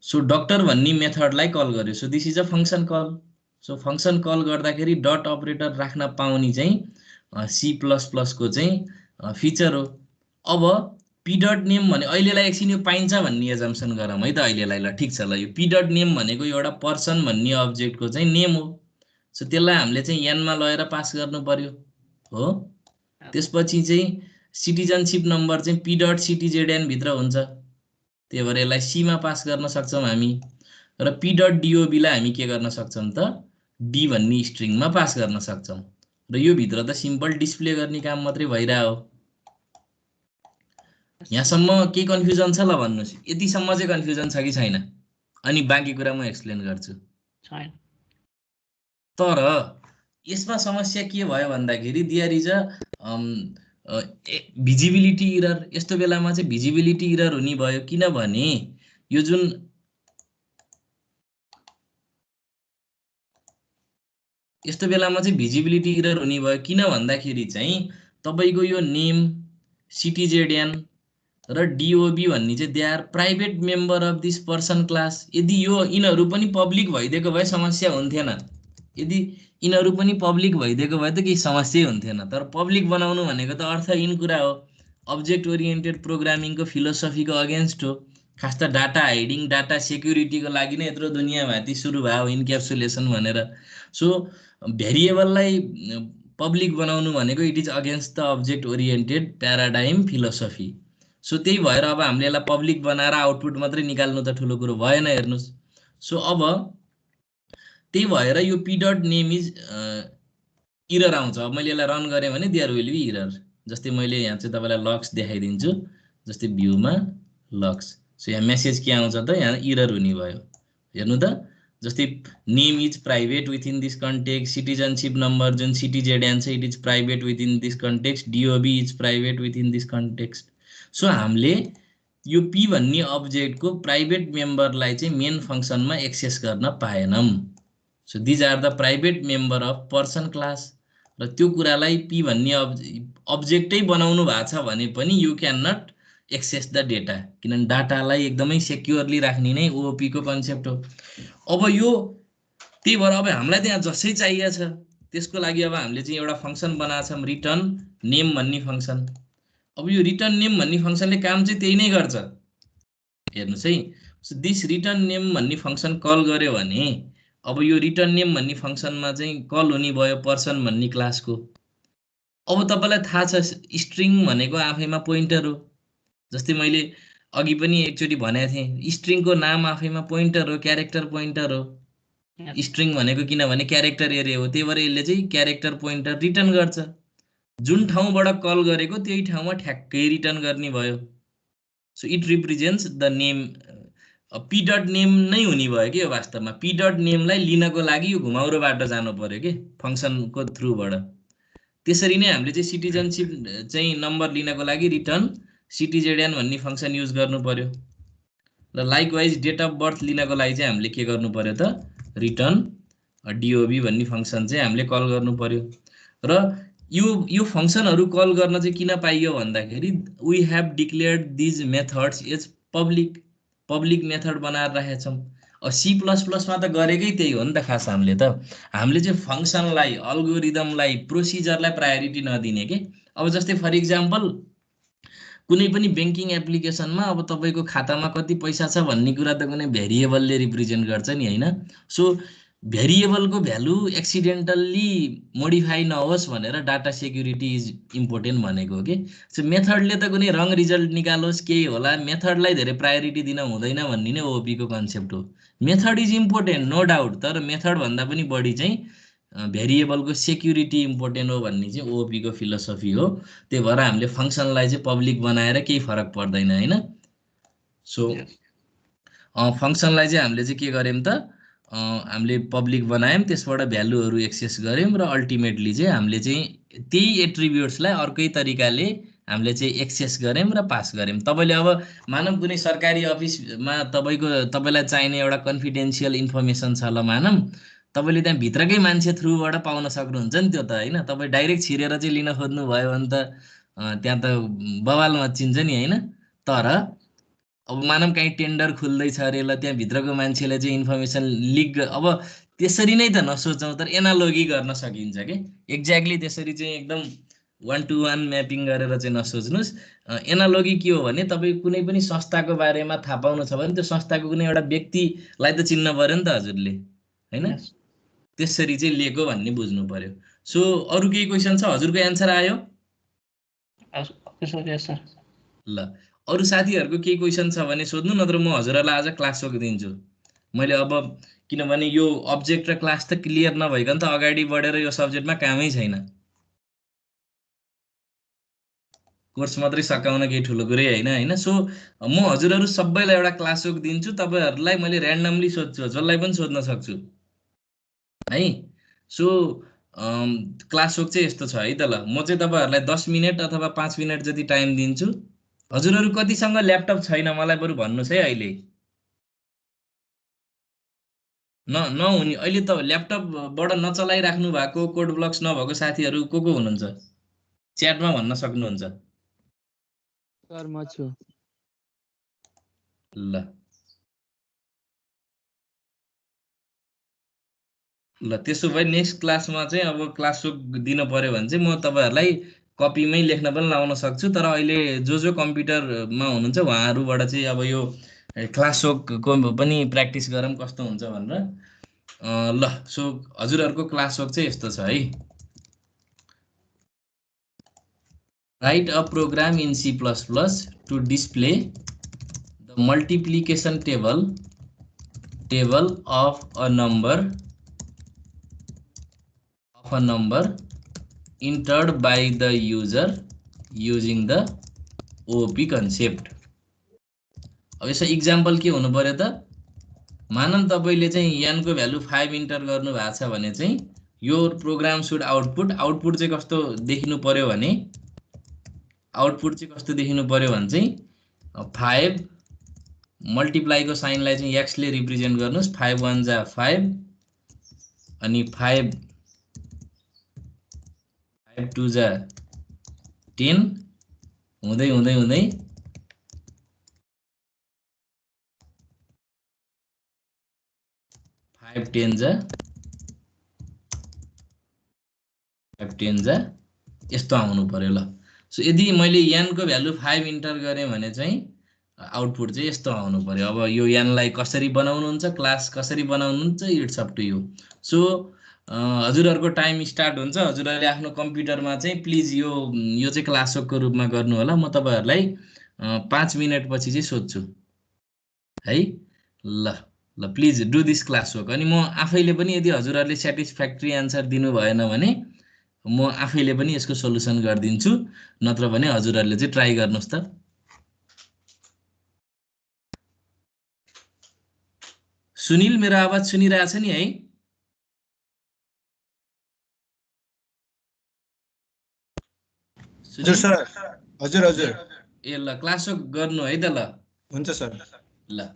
सो डक्टर भन्ने मेथडलाई कल गर्यो so this is a function call so function call गर्दाखेरि डट अपरेटर राख्न पाउने चाहिँ C++ को चाहिँ फिचर हो अब p डट नेम भने अहिलेलाई एकछिन यो पाइन्छ भन्ने एजम्पसन गरौँ है त अहिलेलाई ल ठीक छ ल यो p डट नेम भनेको एउटा पर्सन भन्ने अब्जेक्टको चाहिँ नेम हो सो त्यसलाई हामीले चाहिँ n मा लगेर पास गर्नु पर्यो हो त्यसपछि चाहिँ सिटिजनशिप नम्बर चाहिँ p डट ctzn भित्र हुन्छ त्यही भएर यसलाई C मा पास गर्न सक्छौं हामी र p डट dob लाई हामी के गर्न सक्छौं त d भन्ने स्ट्रिङमा पास गर्न सक्छौं र यो भित्र त सिम्पल डिस्प्ले गर्ने काम मात्रै भइरा हो यहाँसम्म के कन्फ्युजन छ ल भन्नुस् यतिसम्म चाहिँ कन्फ्युजन छ कि छैन अनि बाँकी कुरा म एक्सप्लेन गर्छु छैन तर यसमा समस्या के भयो भन्दाखेरि there is a visibility error यस्तो बेलामा चाहिँ भिजिबिलिटी इरर हुने भयो किनभने यो जुन यस्तो बेलामा चाहिँ भिजिबिलिटी इरर हुने भयो किन भन्दाखेरि चाहिँ तपाईको यो नेम ctzn र dob भन्ने चाहिँ they are private member of this person class यदि यो यिनहरु पनि पब्लिक भइदिएको भए समस्या हुन्थेन यदि यिनहरु पनि पब्लिक भइदिएको भए त केही समस्या हुन्थेन तर पब्लिक बनाउनु भनेको त अर्थ इन कुरा हो अब्जेक्ट ओरिएन्टेड प्रोग्रामिङको फिलोसफीको अगेन्स्ट हो खास त डाटा हाइडिङ डाटा सेक्युरिटीको लागि नै यत्रो दुनिया भाती सुरु भयो इन्क्याप्सुलेसन भनेर सो भेरिएबललाई पब्लिक बनाउनु भनेको it is against the object oriented paradigm philosophy so त्यही भएर अब हामीले यसलाई पब्लिक बनाएर आउटपुट मात्रै निकाल्नु त ठुलो कुरो भएन हेर्नुस् सो अब त्यही भएर यो p dot name is error आउँछ अब मैले यसलाई रन गरे भने देयर विल बी इरर जस्तै मैले यहाँ चाहिँ तपाईलाई लक्स देखाइदिन्छु जस्तै भ्यूमा लक्स सो यहाँ मेसेज के आउँछ त यहाँ इरर हुने भयो हेर्नु त जस्तै name is private within this context citizenship number जुन ctzn छ it is private within this context dob is private within this context so हामीले यो p भन्ने अब्जेक्टको प्राइभेट मेम्बरलाई चाहिँ मेन फंक्सनमा एक्सेस गर्न पाएनौं so these are the private member of person class र त्यो कुरालाई p भन्ने अब्जेक्टै बनाउनु भएको छ भने पनि you can not access the data किनभने डाटालाई एकदमै सेक्युरली राख्ने नै ओओपी को कन्सेप्ट हो अब यो त्यही भएर अब हामीलाई त्यहाँ जसै चाहिएको छ त्यसको लागि अब हामीले चाहिँ एउटा फंक्सन बनाएको छौं रिटर्न नेम भन्ने फंक्सन अब यो रिटर्न नेम भन्ने फंक्सनले काम चाहिँ त्यही नै गर्छ हेर्नुस् है सो दिस रिटर्न नेम भन्ने फंक्सन कल गर्यो भने अब यो रिटर्न नेम भन्ने फंक्सनमा चाहिँ कल हुने भयो पर्सन भन्ने क्लासको अब तपाईलाई थाहा छ स्ट्रिङ भनेको आफैमा पोइन्टर हो जस्तै मैले अघि पनि एकचोटी भनेको थिएँ स्ट्रिङको नाम आफैमा पोइन्टर हो क्यारेक्टर पोइन्टर हो स्ट्रिङ भनेको किनभने क्यारेक्टर एरे हो त्यही भएर यसले चाहिँ क्यारेक्टर पोइन्टर रिटर्न गर्छ जुन ठाउँबाट कल गरेको त्यही ठाउँमा ठ्याक्कै रिटर्न गर्ने भयो so it represents the name p dot name नै हुने भयो के वास्तवमा p डट नेमलाई लिनको लागि यो घुमाउरो बाटो जानु पर्यो के फंक्सनको थ्रुबाट त्यसरी नै हामीले चाहिँ सिटिजनशिप चाहिँ नम्बर लिनको लागि रिटर्न ctzn भन्ने फंक्सन युज गर्नु पर्यो र लाइकवाइज डेट अफ बर्थ लिनको लागि चाहिँ हामीले के गर्नु पर्यो त रिटर्न dob भन्ने फंक्सन चाहिँ हामीले कल गर्नु पर्यो र यो फंक्सनहरु कल गर्न चाहिँ किन पाइयो भन्दाखेरि we have declared this methods as public method बनाएर राखेका छौं अब C++ मा त गरेकै त्यही हो नि त खास हामीले चाहिँ फंक्सनलाई अल्गोरिदमलाई प्रोसिजरलाई प्रायोरिटी नदिने के अब जस्तै फर एक्जाम्पल कुनै पनि बैंकिङ एप्लिकेसनमा अब तपाईको खातामा कति पैसा छ भन्ने कुरा त कुनै भेरिएबलले रिप्रेजेन्ट गर्छ नि हैन सो भेरिएबलको भ्यालु एक्सिडेन्टल्ली मोडिफाई नहोस् भनेर डाटा सेक्युरिटी इज इम्पोर्टेन्ट भनेको हो कि। सो मेथडले त कुनै रङ रिजल्ट निकालोस् केही होला, मेथडलाई धेरै प्रायोरिटी दिन हुँदैन भन्ने नै ओपीको कन्सेप्ट हो। Method is important no doubt, तर मेथड भन्दा पनि बढी चाहिँ भेरिएबलको सेक्युरिटी इम्पोर्टेन्ट हो भन्ने चाहिँ ओपीको फिलोसफी हो। त्यही भएर हामीले फङ्सनलाई चाहिँ पब्लिक बनाएर केही फरक पर्दैन होइन। So Yes. फङ्सनलाई चाहिँ हामीले चाहिँ के गर्यौँ त, हामीले पब्लिक बनायौँ, त्यसबाट भ्यालुहरू एक्सेस गऱ्यौँ र अल्टिमेटली चाहिँ हामीले चाहिँ त्यही एट्रिब्युट्सलाई अर्कै तरिकाले हामीले चाहिँ एक्सेस गऱ्यौँ र पास गऱ्यौँ। तपाईँले अब मानौँ कुनै सरकारी अफिसमा तपाईँलाई चाहिने एउटा कन्फिडेन्सियल इन्फर्मेसन छ ल मानौँ, तपाईँले त्यहाँ भित्रकै मान्छे थ्रुबाट पाउन सक्नुहुन्छ नि त्यो त होइन। तपाईँ डाइरेक्ट छिरेर चाहिँ लिन खोज्नुभयो भने त त्यहाँ त बवाल मच्चिन्छ नि होइन। तर अब मानौँ कहीँ टेन्डर खुल्दैछ अरे ल, त्यहाँभित्रको मान्छेले चाहिँ इन्फर्मेसन लिक अब त्यसरी नै त नसोचौँ, तर एनालोगी गर्न सकिन्छ कि एक्ज्याक्टली त्यसरी चाहिँ एकदम 1-to-1 म्यापिङ गरेर चाहिँ नसोच्नुहोस्। एनालोगी के हो भने तपाईँ कुनै पनि संस्थाको बारेमा थाहा पाउनु छ भने त्यो संस्थाको कुनै एउटा व्यक्तिलाई त चिन्न पर्यो नि त हजुरले होइन। Yes. त्यसरी चाहिँ लिएको भन्ने बुझ्नु पर्यो। सो अरू केही क्वेसन छ? हजुरको एन्सर आयो? Okay, sir. Yes, sir. ल अरू साथीहरूको केही क्वेसन छ भने सोध्नु, नत्र म हजुरहरूलाई आज क्लास दिन्छु। मैले अब किनभने यो अब्जेक्ट र क्लास त क्लियर नभइकन त अगाडि बढेर यो सब्जेक्टमा कामै छैन। कोर्स मात्रै सकाउन केही ठुलो कुरै होइन। सो म हजुरहरू सबैलाई एउटा क्लास दिन्छु, तपाईँहरूलाई मैले ऱ्यान्डमली सोध्छु, जसलाई पनि सोध्न सक्छु है। सो क्लास चाहिँ यस्तो छ है त ल, म चाहिँ तपाईँहरूलाई 10 मिनट अथवा 5 मिनट जति टाइम दिन्छु। हजुरहरू कतिसँग ल्यापटप छैन मलाई बरु भन्नुहोस् है अहिले। नहुने अहिले त ल्यापटपबाट नचलाइराख्नु भएको, कोड ब्लक्स नभएको साथीहरू को हुनुहुन्छ च्याटमा भन्न सक्नुहुन्छ? सर म छु। ल ल त्यसो भए नेक्स्ट क्लासमा चाहिँ अब क्लास दिनु पर्यो भने चाहिँ म तपाईँहरूलाई कपीमै लेख्न पनि लाउन सक्छु। तर अहिले जो कम्प्युटरमा हुनुहुन्छ उहाँहरूबाट चाहिँ अब यो क्लासको पनि प्र्याक्टिस गरौँ कस्तो हुन्छ भनेर। ल सो हजुरहरूको क्लास चाहिँ यस्तो छ है। Write a program in C++ to display the multiplication table of a number entered by the user using the OOP concept. अब यसो इक्जाम्पल के हुनु पर्यो त, मानौँ तपाईँले चाहिँ n को भ्यालु 5 इन्टर गर्नु भएको छ भने चाहिँ यो प्रोग्राम सुड आउटपुट चाहिँ कस्तो देखिनु पर्यो भने, चाहिँ 5 मल्टिप्लाईको साइनलाई चाहिँ x ले रिप्रेजेन्ट गर्नुहोस्। 5 1 जा 5 अनि 5 2 जा 10 हुँदै 5 10 जा यस्तो आउनु पर्यो ल। सो यदि मैले n को भ्यालु 5 इन्टर गरेँ भने चाहिँ आउटपुट चाहिँ यस्तो आउनु पर्यो। अब यो n लाई कसरी बनाउनुहुन्छ, क्लास कसरी बनाउनुहुन्छ, it's up to you. So हजुरहरूको टाइम स्टार्ट हुन्छ। हजुरहरूले आफ्नो कम्प्युटरमा चाहिँ प्लिज यो चाहिँ क्लासको रूपमा गर्नु होला। म तपाईँहरूलाई 5 मिनट पछि चाहिँ सोध्छु है। ल please do this class work. अनि म आफैले पनि यदि हजुरहरूले सेटिस्फ्याक्ट्री एन्सर दिनु भएन भने म आफैले पनि यसको सोलुसन गरिदिन्छु, नत्र भने हजुरहरूले चाहिँ ट्राई गर्नुहोस् त। सुनिल मेरो आवाज सुनिरहेछ नि है? हजुर सर, हजुर हजुर। ए ल क्लास गर्नु है त ल। हुन्छ सर। ल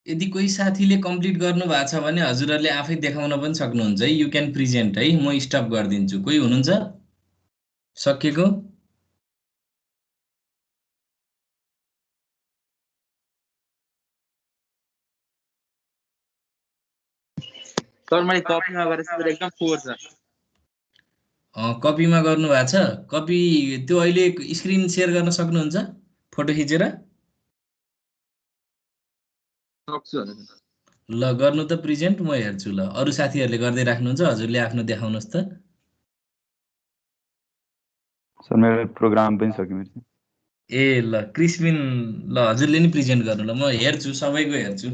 यदि कोही साथीले कम्प्लिट गर्नु भएको छ भने हजुरहरूले आफै देखाउन पनि सक्नुहुन्छ है। यु क्यान प्रिजेन्ट है। म स्टप गरिदिन्छु। कोही हुनुहुन्छ सकेको? सर मैले कपीमा गरेर सर एकदम फोर छ। कपीमा गर्नु भएको छ? कपी त्यो अहिले स्क्रिन सेयर गर्न सक्नुहुन्छ फोटो खिचेर? सक्छु होला। ल गर्नु त प्रिजेन्ट, म हेर्छु। ल अरू साथीहरूले गर्दै राख्नुहुन्छ, हजुरले आफ्नो देखाउनुहोस् त। सर मेरो प्रोग्राम पनि सक्यो मेरो। ए ल क्रिस्पिन, ल हजुरले नि प्रिजेन्ट गर्नु। ल म हेर्छु, सबैको हेर्छु।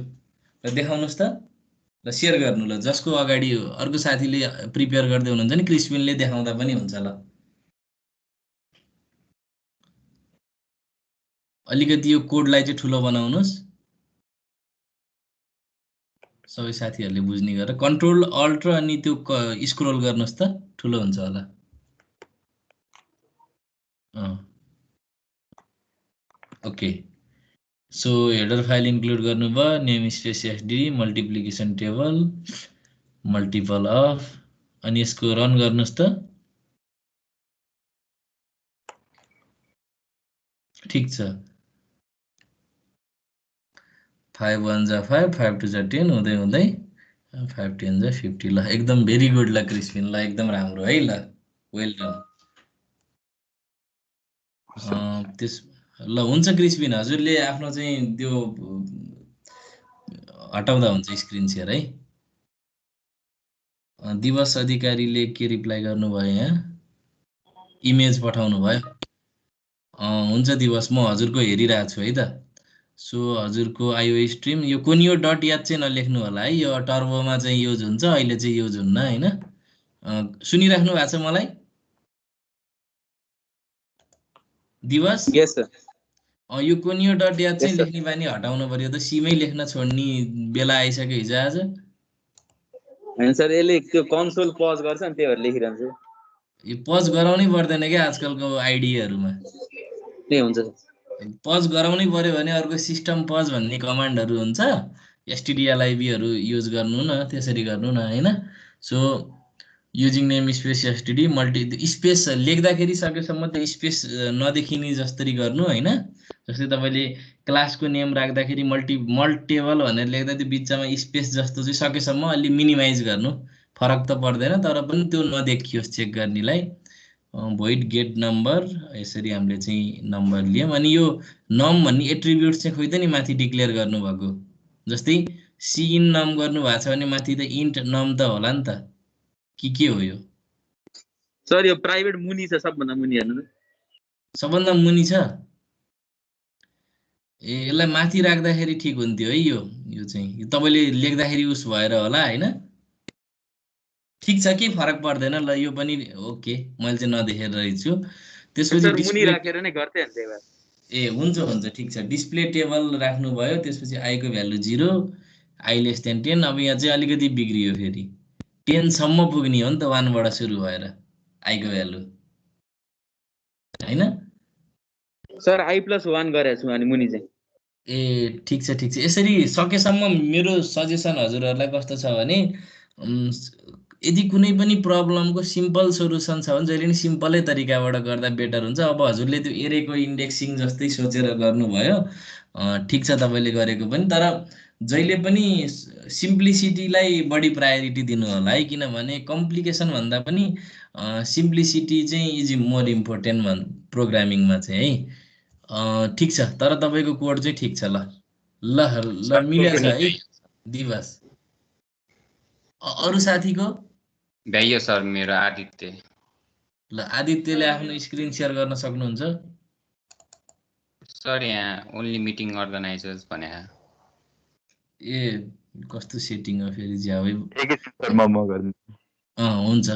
ल देखाउनुहोस् त। ल सेयर गर्नु। ल जसको अगाडि अर्को साथीले प्रिपेयर गर्दै हुनुहुन्छ नि, क्रिस्पिनले देखाउँदा पनि हुन्छ। ल अलिकति यो कोडलाई चाहिँ ठुलो बनाउनुहोस्, सबै साथीहरूले बुझ्ने गरेर। कन्ट्रोल अल्ट र अनि त्यो स्क्रोल गर्नुहोस् त, ठुलो हुन्छ होला। Okay. So header file include गर्नुभयो, name space SD, multiplication table, multiple of, अनि यसको रन गर्नुहोस् त। ठिक छ। 5 1 जा 5, 5 2 जा 10 हुँदै हुँदै 5 10 जा 50। ल एकदम भेरी गुड। ल क्रिस्पिन, ल एकदम राम्रो है। ल वेल डन। त्यस ल हुन्छ क्रिस्पिन, हजुरले आफ्नो चाहिँ त्यो हटाउँदा हुन्छ स्क्रिन सेयर है। दिवस अधिकारीले के रिप्लाई गर्नुभयो यहाँ? इमेज पठाउनु भयो। हुन्छ दिवस, म हजुरको हेरिरहेको छु है त। सो हजुरको आइओ स्ट्रिम यो कोनियो डट याद चाहिँ नलेख्नु होला है। यो टर्बोमा चाहिँ युज हुन्छ, अहिले चाहिँ युज हुन्न होइन। सुनिराख्नु भएको छ मलाई दिवस? यस सर। यो कोनियो डट याद चाहिँ Yes, sir. लेख्ने बानी हटाउनु पर्यो त। सीमै लेख्न छोड्ने बेला आइसक्यो हिजो आज। होइन सर, यसले त्यो कन्सोल पज गर्छ नि, त्यही भएर लेखिरहन्छु। यो पज गराउनै पर्दैन क्या आजकलको आइडीहरूमा। त्यही हुन्छ सर। पज गराउनै पर्यो भने अर्को सिस्टम पज भन्ने कमान्डहरू हुन्छ, एसटिडिएलआइबीहरू युज गर्नु न, त्यसरी गर्नु न होइन। So using name space STD multi space लेख्दाखेरि सकेसम्म त्यो स्पेस नदेखिने जस्तरी गर्नु होइन। जस्तै तपाईँले क्लासको नेम राख्दाखेरि मल्टेबल भनेर लेख्दा त्यो बिचमा स्पेस जस्तो चाहिँ सकेसम्म अलि मिनिमाइज गर्नु। फरक त पर्दैन तर पनि त्यो नदेखियोस् चेक गर्नेलाई। भोइड गेट नम्बर, यसरी हामीले चाहिँ नम्बर लियौँ। अनि यो नम भन्ने एट्रिब्युट चाहिँ खोइ त नि माथि डिक्लेयर गर्नुभएको। जस्तै सी इन नम गर्नुभएको छ भने माथि त इन्ट नम त होला नि त, के हो यो? सर यो प्राइभेट मुनि छ, सबभन्दा मुनि हेर्नु त। सबभन्दा मुनि छ? ए यसलाई माथि राख्दाखेरि ठिक हुन्थ्यो है। यो चाहिँ तपाईँले लेख्दाखेरि उस भएर होला होइन। ठिक छ, केही फरक पर्दैन। ल यो पनि ओके, मैले चाहिँ नदेखेर रहेछु। त्यसपछि सर मुनि डिस्प्ले राखेर नै गर्थेँ नि त्यही भएर। ए हुन्छ ठिक छ। डिस्प्ले टेबल राख्नुभयो, त्यसपछि आईको भ्यालु 0, आई लेस देन 10। अब यहाँ चाहिँ अलिकति बिग्रियो फेरि, 10 सम्म पुग्ने हो नि त 1 बाट सुरु भएर आईको भ्यालु होइन। सर I+1 गरेको छु अनि मुनि चाहिँ। ए ठिक छ। यसरी सकेसम्म मेरो सजेसन हजुरहरूलाई कस्तो छ भने यदि कुनै पनि प्रब्लमको सिम्पल सोल्युसन छ भने जहिले पनि सिम्पलै तरिकाबाट गर्दा बेटर हुन्छ। अब हजुरले त्यो एरेको इन्डेक्सिङ जस्तै सोचेर गर्नुभयो, ठिक छ तपाईँले गरेको पनि। तर जहिले पनि सिम्प्लिसिटीलाई बढी प्रायोरिटी दिनु होला है, किनभने कम्प्लिकेसन भन्दा पनि सिम्प्लिसिटी चाहिँ इज मोर इम्पोर्टेन्ट प्रोग्रामिङमा चाहिँ है। ठिक छ, तर तपाईँको कोड चाहिँ ठिक छ। ल ल ल मिलेछ है दिवस? अरू साथीको? भ्याइयो सर, मेरो आदित्य। ल आदित्यले आफ्नो स्क्रिन सेयर गर्न सक्नुहुन्छ? सर यहाँ ओन्ली मिटिङ अर्गनाइजर्स भने। ए कस्तो सेटिङ हो फेरि ज्यावै। एकैछिन म गरिदिन्छु। हुन्छ।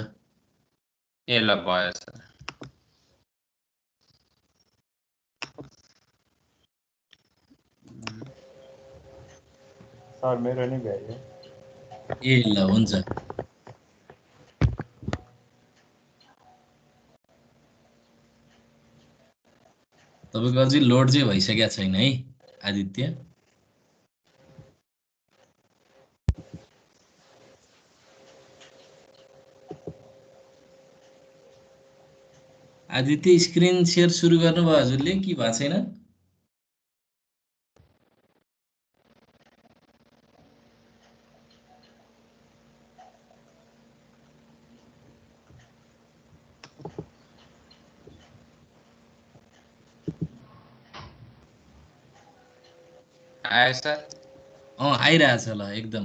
ए ल भयो सर। सर मेरो नि भ्याइयो। ए ल हुन्छ। तपाईँको अझै लोड चाहिँ भइसकेको छैन है आदित्य? आदित्य स्क्रिन सेयर सुरु गर्नुभयो हजुरले कि भएको छैन? आयो सर? आइरहेछ ल एकदम।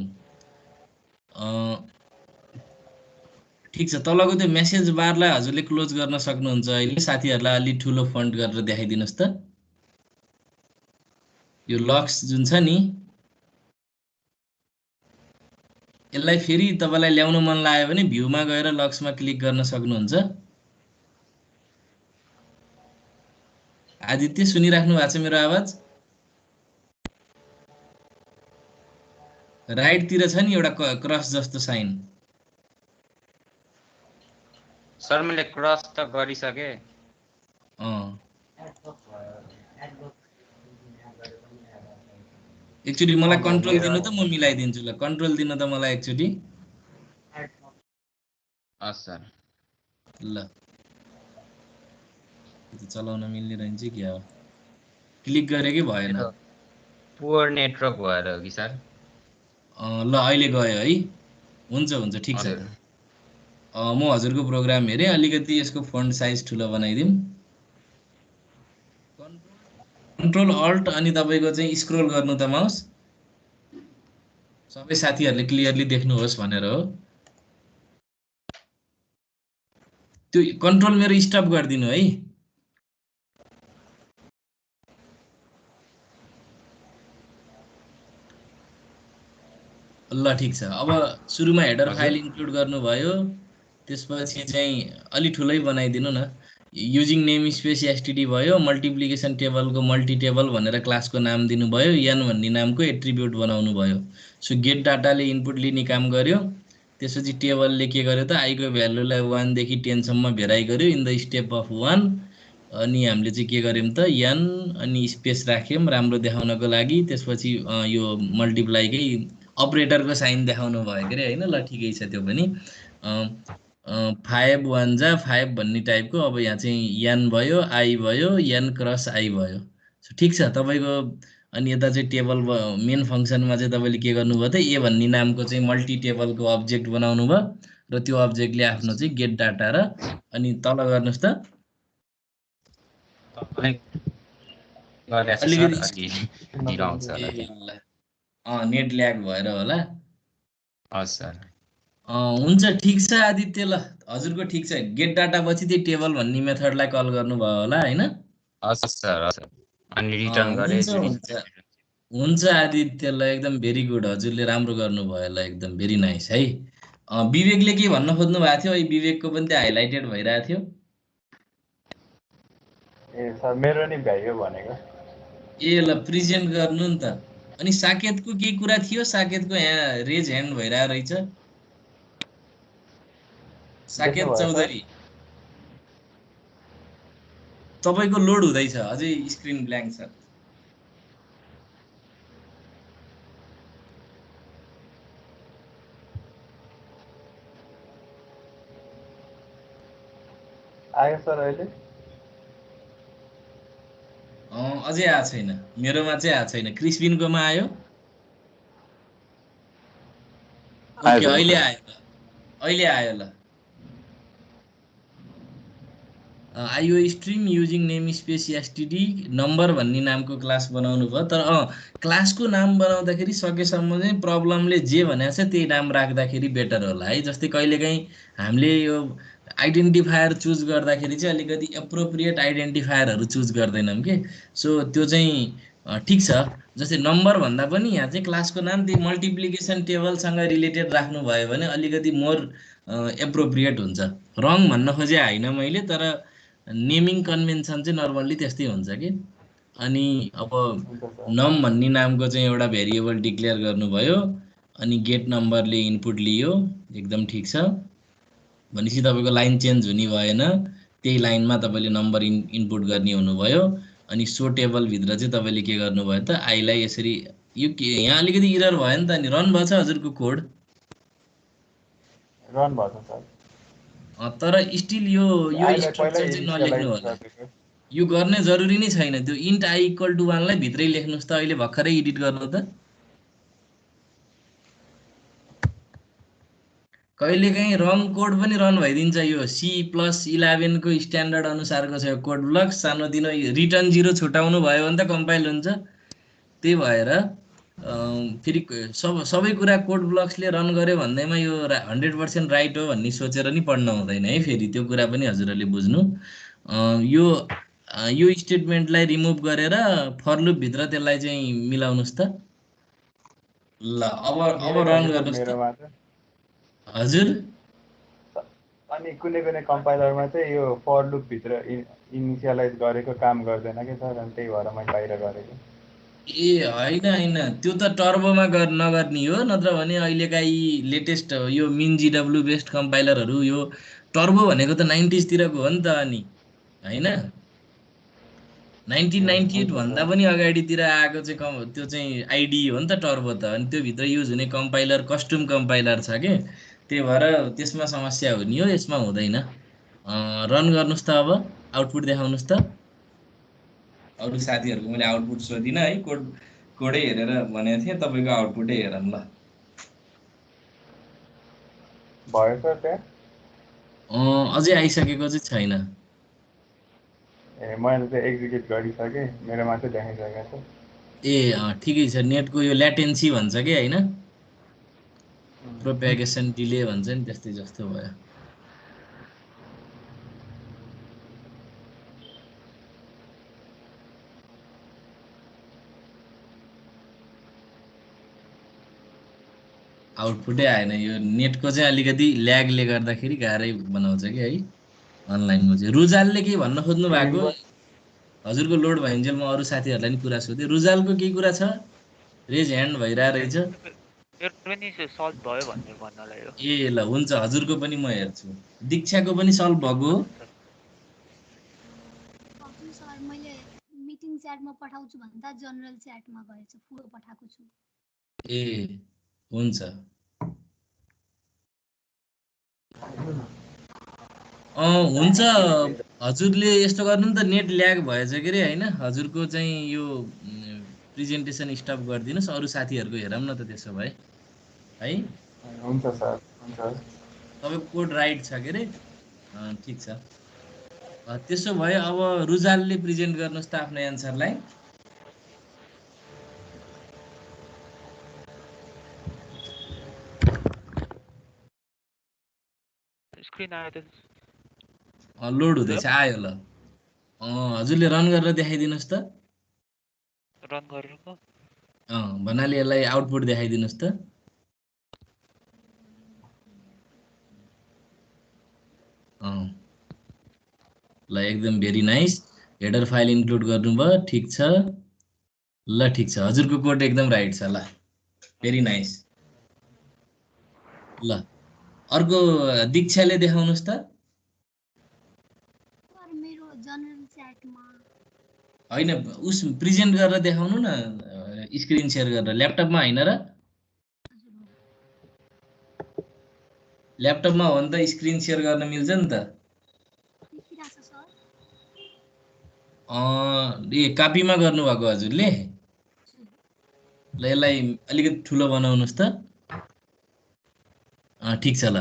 ठिक छ, तलको त्यो मेसेज बारलाई हजुरले क्लोज गर्न सक्नुहुन्छ अहिले। साथीहरूलाई अलि ठुलो फन्ट गरेर देखाइदिनुहोस् त। यो लक्स जुन छ नि, यसलाई फेरि तपाईँलाई ल्याउन मन लाग्यो भने भ्यूमा गएर लक्समा क्लिक गर्न सक्नुहुन्छ। आदित्य सुनिराख्नु भएको छ मेरो आवाज? राइटतिर छ नि एउटा क्रस जस्तो साइन। सर मैले क्रस त गरिसके। एकचोटि मलाई कन्ट्रोल दिनु त, म मिलाइदिन्छु ल। कन्ट्रोल दिनु त मलाई एकचोटि। सर ल चलाउन मिल्ने रहन्छ क्या हो? क्लिक गरे कि भएन? पुअर नेटवर्क भएर हो कि सर? ल अहिले गयो है। हुन्छ हुन्छ ठिक छ। म हजुरको प्रोग्राम हेरेँ, अलिकति यसको फन्ट साइज ठुलो बनाइदिउँ। कन्ट्रोल अल्ट अनि तपाईँको चाहिँ स्क्रोल गर्नु त माउस। सबै साथीहरूले क्लियरली देख्नुहोस् भनेर हो। त्यो कन्ट्रोल मेरो स्टप गरिदिनु है। ल ठिक छ। अब सुरुमा हेडर फाइल इन्क्लुड गर्नुभयो, त्यसपछि चाहिँ अलि ठुलै बनाइदिनु न। युजिङ नेम स्पेस एसटिडी भयो, मल्टिप्लिकेसन टेबलको मल्टी टेबल भनेर क्लासको नाम दिनुभयो, एन भन्ने नामको एट्रिब्युट बनाउनु भयो। सो गेट डाटाले इनपुट लिने काम गर्यो। त्यसपछि टेबलले के गर्यो त, आईको भ्यालुलाई 1 देखि 10 सम्म भेराइ गर्यो इन द स्टेप अफ 1। अनि हामीले चाहिँ के गर्यौँ त, एन अनि स्पेस राख्यौँ राम्रो देखाउनको लागि। त्यसपछि यो मल्टिप्लाईकै अपरेटरको साइन देखाउनु भयो के अरे होइन। ल ठिकै छ त्यो पनि। 5 1 जा 5 भन्ने टाइपको। अब यहाँ चाहिँ एन भयो, आई भयो, एन क्रस आई भयो। ठिक छ तपाईँको। अनि यता चाहिँ टेबल मेन फङ्सनमा चाहिँ तपाईँले के गर्नुभयो त, ए भन्ने नामको चाहिँ मल्टी टेबलको अब्जेक्ट बनाउनु भयो र त्यो अब्जेक्टले आफ्नो चाहिँ गेट डाटा र अनि तल गर्नुहोस् त। नेट ल्याग भएर होला। हुन्छ ठिक छ आदित्य। ल हजुरको ठिक छ। गेट डाटा पछि त्यो टेबल भन्ने मेथडलाई कल गर्नुभयो होला होइन? हुन्छ आदित्य। ल एकदम भेरी गुड, हजुरले राम्रो गर्नुभयो। ल एकदम भेरी नाइस है। विवेकले के भन्न खोज्नु भएको थियो? विवेकको पनि त्यो हाइलाइटेड भइरहेको थियो। सर मेरो नि भ्याइयो भनेको। ल प्रेजेन्ट गर्नु नि त। अनि साकेतको के कुरा थियो? साकेतको यहाँ रेज ह्यान्ड भइरहेको रहेछ। साकेत चौधरी, तपाईँको लोड हुँदैछ, अझै स्क्रिन ब्ल्याङ्क छ। आयो सर अहिले? अझै आएको छैन, मेरोमा चाहिँ आएको छैन। क्रिस्पिनकोमा आयो? ओके अहिले आयो ल, अहिले आयो ल। IO stream using name space STD number भन्ने नामको क्लास बनाउनु भयो। तर क्लासको नाम बनाउँदाखेरि सकेसम्म चाहिँ प्रब्लमले जे भनेको छ त्यही नाम राख्दाखेरि बेटर होला है। जस्तै कहिलेकाहीँ हामीले यो आइडेन्टिफायर चुज गर्दाखेरि चाहिँ अलिकति एप्रोप्रिएट आइडेन्टिफायरहरू चुज गर्दैनौँ कि। सो त्यो चाहिँ ठिक छ। जस्तै नम्बर भन्दा पनि यहाँ चाहिँ क्लासको नाम त्यही मल्टिप्लिकेसन टेबलसँग रिलेटेड राख्नुभयो भने अलिकति मोर एप्रोप्रिएट हुन्छ। रङ भन्न खोजे होइन मैले, तर नेमिङ कन्भेन्सन चाहिँ नर्मल्ली त्यस्तै हुन्छ कि। अनि अब नम भन्ने नामको चाहिँ एउटा भेरिएबल डिक्लेयर गर्नुभयो अनि गेट नम्बरले इनपुट लियो, एकदम ठिक छ। भनेपछि तपाईँको लाइन चेन्ज हुने भएन, त्यही लाइनमा तपाईँले नम्बर इनपुट गर्ने हुनुभयो। अनि सो टेबलभित्र चाहिँ तपाईँले के गर्नुभयो त, आईलाई यसरी यो यहाँ अलिकति इरर भयो नि त। नि रन भएको छ हजुरको कोड? रन भएको छ सर। तर स्टिल यो अहिले स्ट्रक्चर पहिल्यै चाहिँ नलेख्नु इनिसियलाइज होला। गरिदिएको। यो गर्ने जरुरी नै छैन, त्यो इन्ट आई इक्वल टु 1 लाई भित्रै लेख्नुहोस् त। अहिले भर्खरै एडिट गर्नु त। कहिलेकाहीँ रङ कोड पनि रन भइदिन्छ। यो C+11 को स्ट्यान्डर्ड अनुसारको छ यो कोड ब्लक। सानोतिनो रिटर्न 0 छुटाउनु भयो भने त कम्पाइल हुन्छ। त्यही भएर फेरि सबै कुरा कोड ब्लक्सले रन गर्यो भन्दैमा यो 100% राइट हो भन्ने सोचेर नि पढ्न हुँदैन है। फेरि त्यो कुरा पनि हजुरहरूले बुझ्नु। यो स्टेटमेन्टलाई रिमुभ गरेर फर लुप भित्र त्यसलाई चाहिँ मिलाउनुहोस् त। ल अब रन गर्नुहोस् त। मेरोमा चाहिँ हजुर अनि कुनै कम्पाइलरमा चाहिँ यो फर लुप भित्र इनिसियलाइज गरेको काम गर्दैन कि सर, अनि त्यही भएर मैले बाहिर गरेको। ए होइन त्यो त टर्बोमा नगर्ने हो। नत्र भने अहिलेका यी लेटेस्ट यो मिन जिडब्ल्यू बेस्ड कम्पाइलरहरू, यो टर्बो भनेको त 90s तिरको हो नि त। अनि होइन 1998 भन्दा पनि अगाडितिर आएको चाहिँ त्यो चाहिँ आइडी हो नि त टर्बो त। अनि त्यो भित्र युज हुने कम्पाइलर कस्टम कम्पाइलर छ के, त्यही भएर त्यसमा समस्या हुने हो, यसमा हुँदैन। रन गर्नुहोस् त। अब आउटपुट देखाउनुहोस् त। अरू साथीहरूको मैले आउटपुट सोधिनँ है, कोडै हेरेर भनेको थिएँ। तपाईँको आउटपुटै हेरौँ ल। भयो सर त्यहाँ? अझै आइसकेको चाहिँ छैन। ए मैले चाहिँ एक्जिक्युट गरिसकेँ, मेरोमा चाहिँ देखाइसकेको छ। ए ठिकै छ। नेटको यो ल्याटेन्सी भन्छ कि होइन, प्रोपेगेसन डिले भन्छ नि, त्यस्तै जस्तो भयो। आउटपुटै आएन। यो नेटको चाहिँ अलिकति ल्यागले गर्दाखेरि गाह्रै बनाउँछ कि है अनलाइनमा चाहिँ। रुजालले केही भन्न खोज्नु भएको? हजुरको लोड भइन्जेल म अरू साथीहरूलाई नि कुरा सोधेँ। रुजालको केही कुरा छ? रेज ह्यान्ड भइरहेको रहेछ। मेरो पनि सल्भ भयो भनेर भन्नलाई हो। ए ल हुन्छ, हजुरको पनि म हेर्छु। दीक्षाको पनि सल्भ भएको हो? हजुर सर, मैले मिटिङ च्याटमा पठाउँछु भन्दा जनरल च्याटमा गएछ, पुरो पठाएको छु। ए हुन्छ। हुन्छ। हजुरले यस्तो गर्नु नि त, नेट ल्याग भएछ के अरे होइन। हजुरको चाहिँ यो प्रेजेन्टेसन स्टप गरिदिनुहोस्, अरू साथीहरूको हेरौँ न त त्यसो भए है। हुन्छ सर, हुन्छ। तपाईँको कोड राइट छ के अरे? ठिक छ। त्यसो भए अब रुजालले प्रेजेन्ट गर्नुहोस् त आफ्नो एन्सरलाई। स्क्रिन आयो त। लोड हुँदैछ, आयो ल। हजुरले रन गरेर देखाइदिनुहोस् त। रन गरेको भन्नाले यसलाई आउटपुट देखाइदिनुहोस् त। ल एकदम very nice. Header file include गर्नुभयो, ठिक छ। ल ठिक छ, हजुरको कोड एकदम राइट छ। ल भेरी नाइस। ल अर्को दीक्षाले देखाउनुहोस् त। सर मेरो जनरल च्याटमा होइन, उस प्रेजेन्ट गरेर देखाउनु न, स्क्रिन सेयर गरेर। ल्यापटपमा होइन र? ल्यापटपमा हो भने त स्क्रिन सेयर गर्न मिल्छ नि त। देखिरहेछ सर। कापीमा गर्नुभएको हजुरले? ल यसलाई अलिकति ठुलो बनाउनुहोस् त। ठिक छ। ल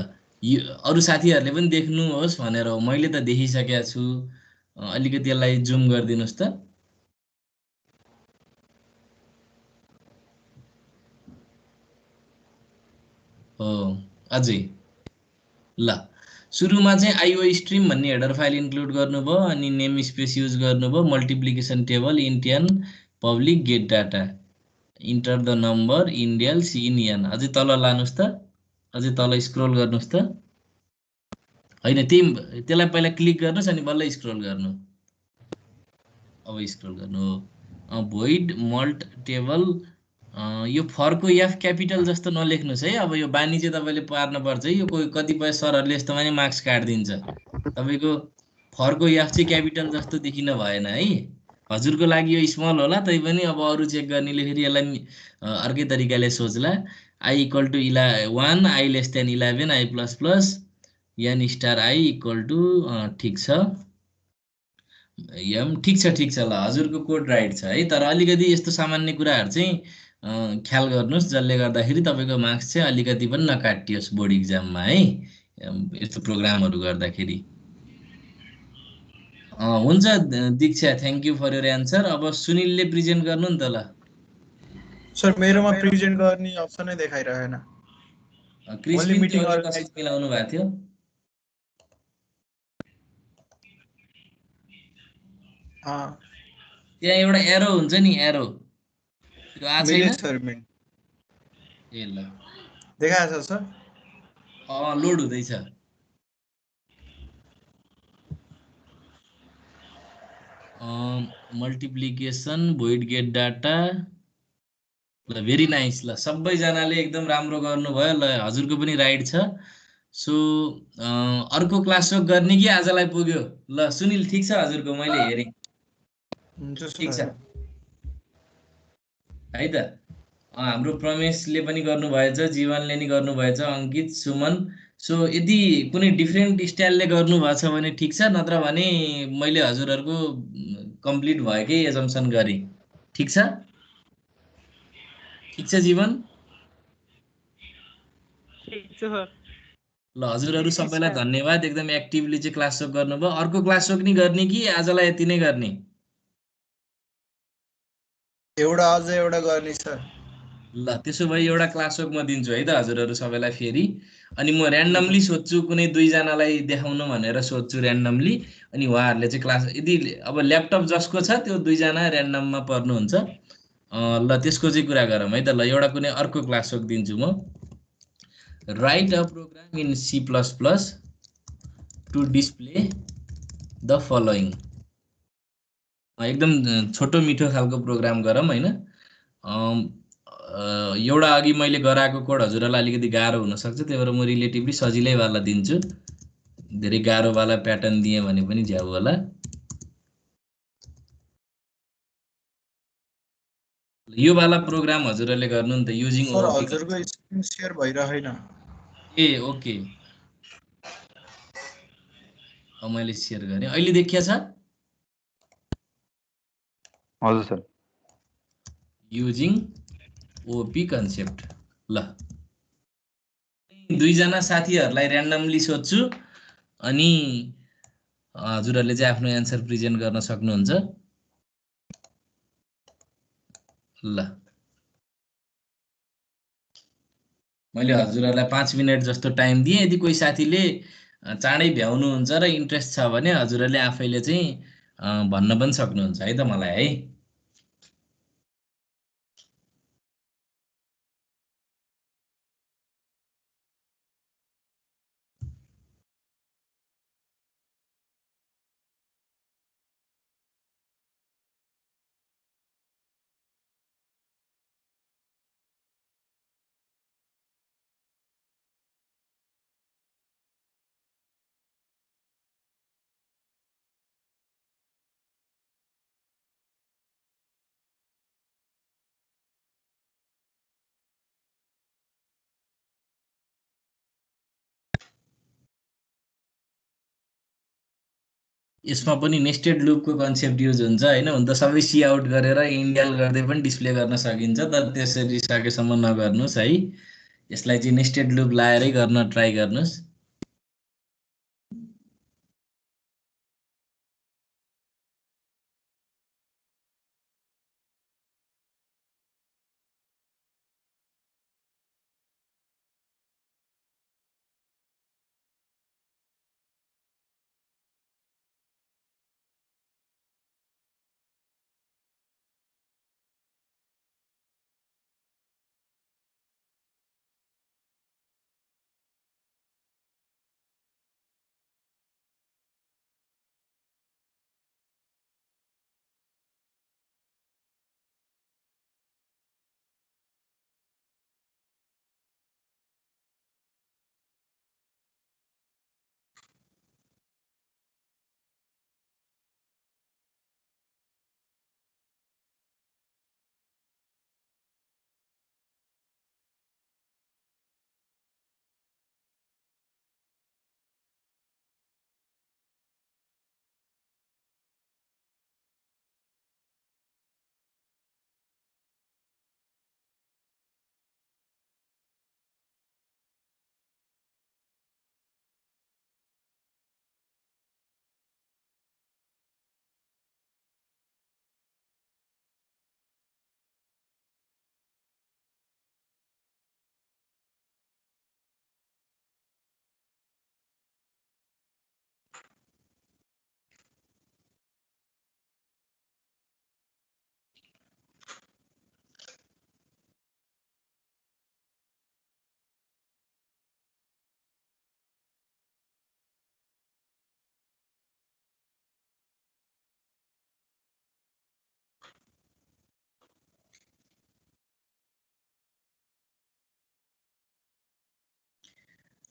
अरू साथीहरूले पनि देख्नुहोस् भनेर हो, मैले त देखिसकेको छु। अलिकति यसलाई जुम गरिदिनुहोस् त। हो अझै। ल सुरुमा चाहिँ आइओ स्ट्रिम भन्ने हेडर फाइल इन्क्लुड गर्नुभयो, अनि नेम स्पेस युज गर्नुभयो, मल्टिप्लिकेसन टेबल इन्टियन public get data, enter the number endl cin. अझै तल लानुहोस् त, अझै तल स्क्रोल गर्नुहोस् त। होइन, त्यसलाई पहिला क्लिक गर्नुहोस् अनि बल्ल स्क्रोल गर्नु। अब स्क्रोल गर्नु हो। भोइड मल्ट टेबल, यो फरको एफ क्यापिटल जस्तो नलेख्नुहोस् है। अब यो बानी चाहिँ तपाईँले पार्नुपर्छ है। यो कोही कतिपय सरहरूले यस्तोमा नि मार्क्स काटिदिन्छ। तपाईँको फरको एफ चाहिँ क्यापिटल जस्तो देखिन भएन है। हजुरको लागि यो स्मल होला, तैपनि अब अरू चेक गर्नेले फेरि यसलाई अर्कै तरिकाले सोच्ला। I equal to 1, I less than 11, I plus plus, N star I equal to ठिक छ एम ठिक छ ल हजुरको कोड राइट छ है तर अलिकति यस्तो सामान्य कुराहरू चाहिँ ख्याल गर्नुहोस् जसले गर्दाखेरि तपाईँको मार्क्स चाहिँ अलिकति पनि नकाटियोस् बोर्ड इक्जाममा है यस्तो प्रोग्रामहरू गर्दाखेरि हुन्छ Diksha thank you for your answer अब सुनिलले प्रेजेन्ट गर्नु नि त ल सर मेरोमा प्रेजेन्ट गर्ने अप्सनै देखाइरहेन क्रिस ओन्ली पनि मिटिङ त्यो अघि अर्गनाइज कसरी मिलाउनु भएको थियो त्यहाँ एउटा एरो हुन्छ नि एरो त्यो आएको छैन मिले सर मिले ए ल देखाएको छ सर लोड हुँदैछ मल्टिप्लिकेसन भोइड गेट डाटा ल भेरी नाइस ल सबैजनाले एकदम राम्रो गर्नुभयो ल हजुरको पनि राइट छ सो अर्को क्लास वर्क गर्ने कि आजलाई पुग्यो ल सुनिल ठिक छ हजुरको मैले हेरेँ ठिक छ है त हाम्रो प्रमेशले पनि गर्नुभएछ जीवनले नि गर्नुभएछ अङ्कित सुमन सो यदि कुनै डिफ्रेन्ट स्टाइलले गर्नुभएको छ भने ठिक छ नत्र भने मैले हजुरहरूको कम्प्लिट भएकै एजम्सन गरेँ ठिक छ जीवन ल हजुरहरू सबैलाई धन्यवाद एकदम एक्टिभली चाहिँ क्लास वर्क गर्नुभयो अर्को क्लास वर्क नि गर्ने कि आजलाई यति नै गर्ने एउटा अझ एउटा गर्ने सर ल त्यसो भए एउटा क्लास वर्क म दिन्छु है त हजुरहरू सबैलाई फेरि अनि म ऱ्यान्डमली सोध्छु कुनै दुईजनालाई देखाउनु भनेर सोध्छु ऱ्यान्डमली अनि उहाँहरूले चाहिँ क्लास यदि अब ल्यापटप जसको छ त्यो दुईजना ऱ्यान्डममा पर्नुहुन्छ ल त्यसको चाहिँ कुरा गरौँ है त ल एउटा कुनै अर्को क्लास वर्क दिन्छु म write a program in C++ to display the following एकदम छोटो मिठो खालको प्रोग्राम गरौँ होइन एउटा अघि मैले गराएको कोड हजुरहरूलाई अलिकति गाह्रो हुनसक्छ त्यही भएर म रिलेटिभली सजिलैवाला दिन्छु धेरै गाह्रोवाला प्याटर्न दिएँ भने पनि झ्याउ होला यो वाला प्रोग्राम हजुरहरूले गर्नु नि त युजिङ सर ओओपी हजुरको स्क्रिन शेयर भइरहेन ए ओके मैले सेयर गरेँ अहिले देखिया छ हजुर सर युजिङ ओपी कन्सेप्ट ल दुईजना साथीहरूलाई ऱ्यान्डमली सोध्छु अनि हजुरहरूले चाहिँ आफ्नो एन्सर प्रेजेन्ट गर्न सक्नुहुन्छ ल मैले हजुरहरूलाई 5 मिनट जस्तो टाइम दिएँ यदि कोही साथीले चाँडै भ्याउनुहुन्छ र इन्ट्रेस्ट छ भने हजुरहरूले आफैले चाहिँ भन्न पनि सक्नुहुन्छ है त मलाई है यसमा पनि नेस्टेड लुपको कन्सेप्ट युज हुन्छ होइन हुन त सबै सी आउट गरेर इन्डियल गर्दै पनि डिस्प्ले गर्न सकिन्छ तर त्यसरी सकेसम्म नगर्नुहोस् है यसलाई चाहिँ नेस्टेड लुप लाएरै गर्न ट्राई गर्नुहोस्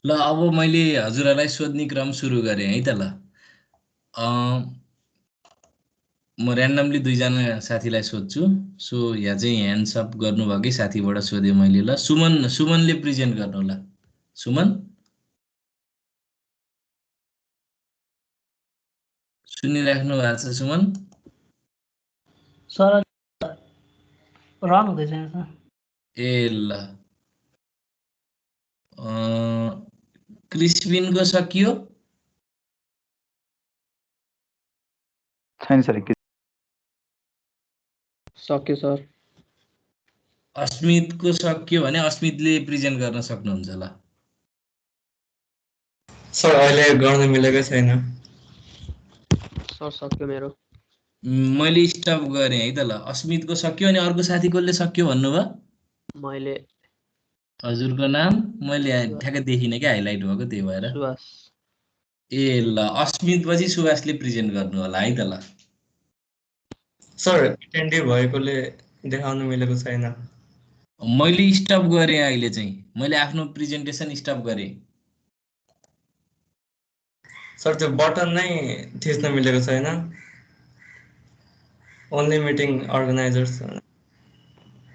ल अब मैले हजुरहरूलाई सोध्ने क्रम सुरु गरेँ है त ल। म ऱ्यान्डमली दुईजना साथीलाई सोध्छु। सो यहाँ चाहिँ ह्यान्ड्स अप गर्नुभयो कि साथीबाट सोधेँ मैले। ल सुमनले प्रेजेन्ट गर्नु ल। सुमन सुनिराख्नु भएको छ सुमन? सर रन हुँदैछ यहाँ सर। ए ल क्रिस्पिनको सकियो? छैन सर। सक्यो सर। अस्मितको सकियो भने अस्मितले प्रेजेन्ट गर्न सक्नुहुन्छ ल। सर अहिले गर्न मिलेको छैन। सर सक्यो मेरो। मैले स्टप गरेँ है त ल। अस्मितको सक्यो अनि अर्को साथी कसले सक्यो भन्नुभयो? मैले। हजुरको नाम मैले ठ्याक्कै देखिनँ क्या, हाइलाइट भएको, त्यही भएर। सुवास। ए ल अस्मित पछि सुवासले प्रेजेन्ट गर्नु होला है त ल। सर एटेन्डिभ भएकोले देखाउन मिलेको छैन। मैले स्टप गरेँ अहिले चाहिँ। मैले आफ्नो प्रेजेन्टेसन स्टप गरेँ। सर त्यो बटन नै थिच्न मिलेको छैन। Only meeting organisers.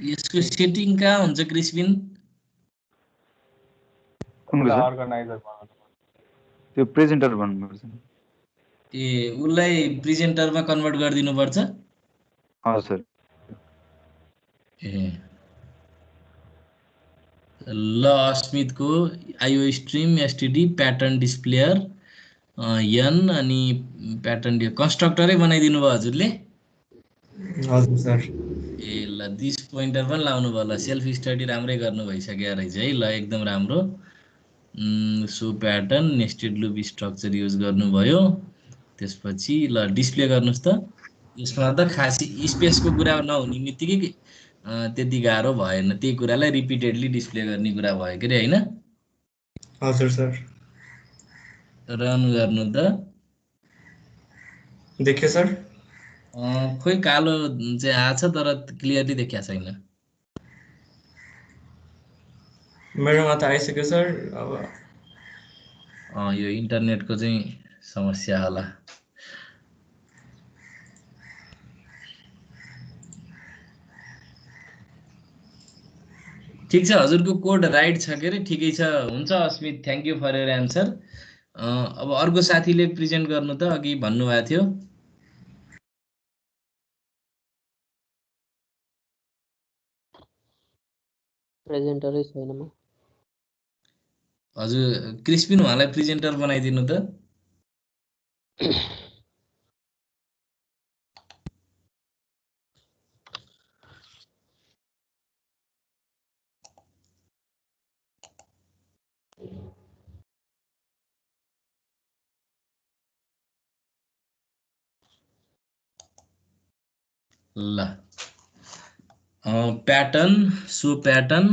यसको सेटिङ कहाँ हुन्छ क्रिस्पिन? अर्गनाइजर त्यो प्रेजेन्टर भन्नुपर्छ। ए उसलाई प्रेजेन्टरमा कन्भर्ट गरिदिनु पर्छ? हजुर सर। ए ल अस्मितको आइओ स्ट्रिम एसटिडी प्याटर्न डिस्प्लेयर यन अनि प्याटर्न कन्स्ट्रक्टरै बनाइदिनु भयो हजुरले? हजुर सर। ए ल दिस पोइन्टर पनि लाउनु भयो ल। सेल्फ स्टडी राम्रै गर्नु भइसक्यो रहेछ है ल, एकदम राम्रो। So pattern nested loop structure use गर्नुभयो। त्यसपछि ल डिस्प्ले गर्नुहोस् त। यसमा त खासै स्पेसको कुरा नहुने बित्तिकै त्यति गाह्रो भएन, त्यही कुरालाई रिपिटेडली डिस्प्ले गर्ने कुरा भयो के अरे होइन? हजुर सर। रन गर्नु त। देख्यो सर। खोइ कालो चाहिँ आछ तर क्लियरली देखिया छैन। मेरोमा त आइसक्यो सर। अब यो इन्टरनेटको चाहिँ समस्या होला। ठिक छ, हजुरको कोड राइट छ के अरे, ठिकै छ। हुन्छ Asmit, thank you for your answer. अब अर्को साथीले प्रेजेन्ट गर्नु त, अघि भन्नुभएको थियो। प्रेजेन्टरै छैन म। हजुर क्रिस्पिन उहाँलाई प्रेजेन्टर बनाइदिनु त। ल pattern so pattern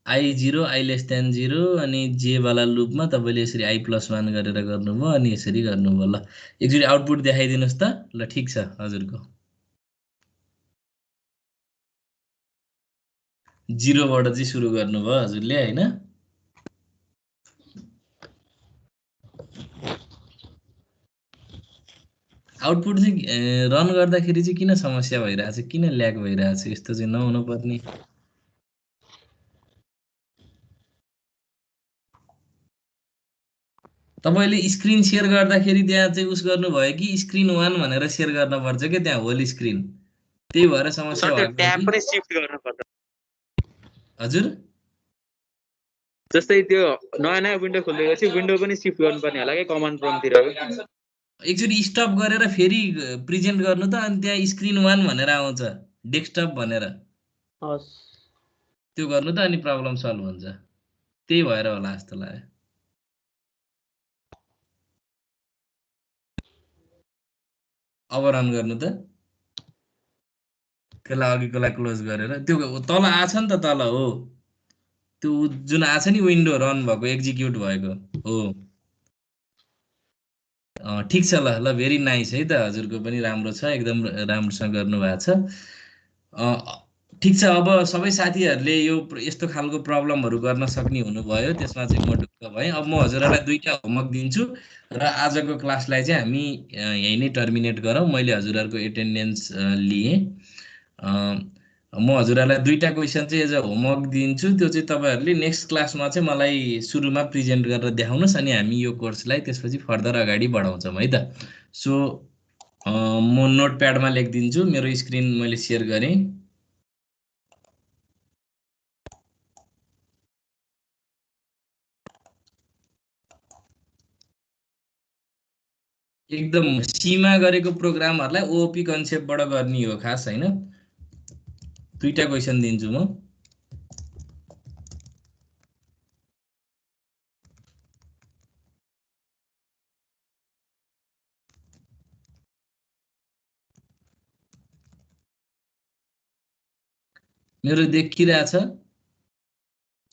I0 I<0 अनि जे वाला लुपमा तपाईँले यसरी I+1 गरेर गर्नुभयो अनि यसरी गर्नुभयो। ल एकचोटि आउटपुट देखाइदिनुहोस् त। ल ठिक छ हजुरको। 0 बाट चाहिँ सुरु गर्नुभयो हजुरले होइन? आउटपुट चाहिँ रन गर्दाखेरि चाहिँ किन समस्या भइरहेछ, किन ल्याग भइरहेछ? यस्तो चाहिँ नहुनु पर्ने। तपाईँले स्क्रिन सेयर गर्दाखेरि त्यहाँ चाहिँ उस गर्नुभयो कि स्क्रिन 1 भनेर सेयर गर्नुपर्छ क्या, त्यहाँ होल स्क्रिन, त्यही भएर समस्या भएको। ट्याब पनि शिफ्ट गर्नुपर्छ। हजुर जस्तै त्यो नयाँ नयाँ विन्डो खोलेपछि विन्डो पनि शिफ्ट गर्नुपर्ने होला कि कमान्ड प्रम्पतिर। एकचोटि स्टप गरेर फेरि प्रेजेन्ट गर्नु त, अनि त्यहाँ स्क्रिन 1 भनेर आउँछ, डेस्कटप भनेर। त्यो गर्नु त, अनि प्रब्लम सल्भ हुन्छ। त्यही भएर होला जस्तो लाग्यो। अब रन गर्नु त। त्यसलाई अघिकोलाई क्लोज गरेर त्यो तल आछ नि त, तल हो त्यो जुन आछ नि विन्डो रन भएको एक्जिक्युट भएको हो। ठिक छ ल ल, भेरी नाइस है त, हजुरको पनि राम्रो छ, एकदम राम्रोसँग गर्नुभएको छ। ठिक छ। अब सबै साथीहरूले यो यस्तो खालको प्रब्लमहरू गर्न सक्ने हुनुभयो, त्यसमा चाहिँ म ढुक्क भएँ। अब म हजुरहरूलाई 2टा होमवर्क दिन्छु र आजको क्लासलाई चाहिँ हामी यहीँ नै टर्मिनेट गरौँ। मैले हजुरहरूको एटेन्डेन्स लिएँ। म हजुरहरूलाई 2टा क्वेसन चाहिँ एज अ होमवर्क दिन्छु। त्यो चाहिँ तपाईँहरूले नेक्स्ट क्लासमा चाहिँ मलाई सुरुमा प्रेजेन्ट गरेर देखाउनुहोस्, अनि हामी यो कोर्सलाई त्यसपछि फर्दर अगाडि बढाउँछौँ है त। सो म नोटप्याडमा लेखिदिन्छु। मेरो स्क्रिन मैले सेयर गरेँ। एकदम सीमा गरेको प्रोग्रामहरूलाई ओओपी कन्सेप्टबाट गर्ने हो खास हैन। 2टा क्वेसन दिन्छु म। मेरो देखिरहेछ।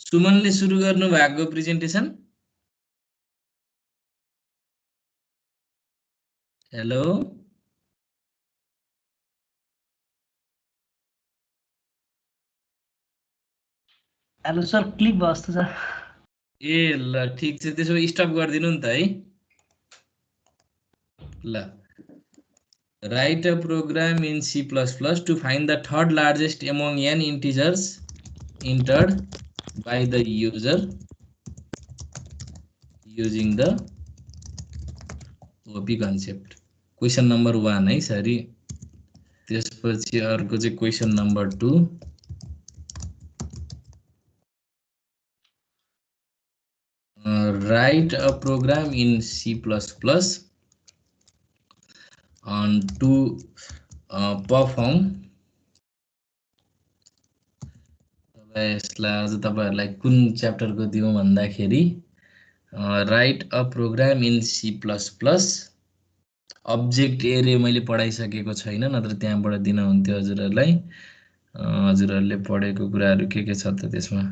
सुमनले सुरु गर्नु भएको presentation. Hello hello sir, click भयो जस्तो छ। ए ल ठिक छ, त्यसो स्टप गरिदिनु नि त है। ल, write a program in C++ to find the third largest among n integers entered by the user using the OP concept. Question number 1 है सरी। त्यसपछि अर्को चाहिँ question number 2। write a program in C++ to perform। यसलाई अझ तपाईहरुलाई कुन च्याप्टरको दिउँ भन्दाखेरि write a program in C++। Object एरे मैले पढाइसकेको छैन, नत्र त्यहाँबाट दिन हुन्थ्यो हजुरहरुलाई। हजुरहरुले पढेको कुराहरु के छ त त्यसमा?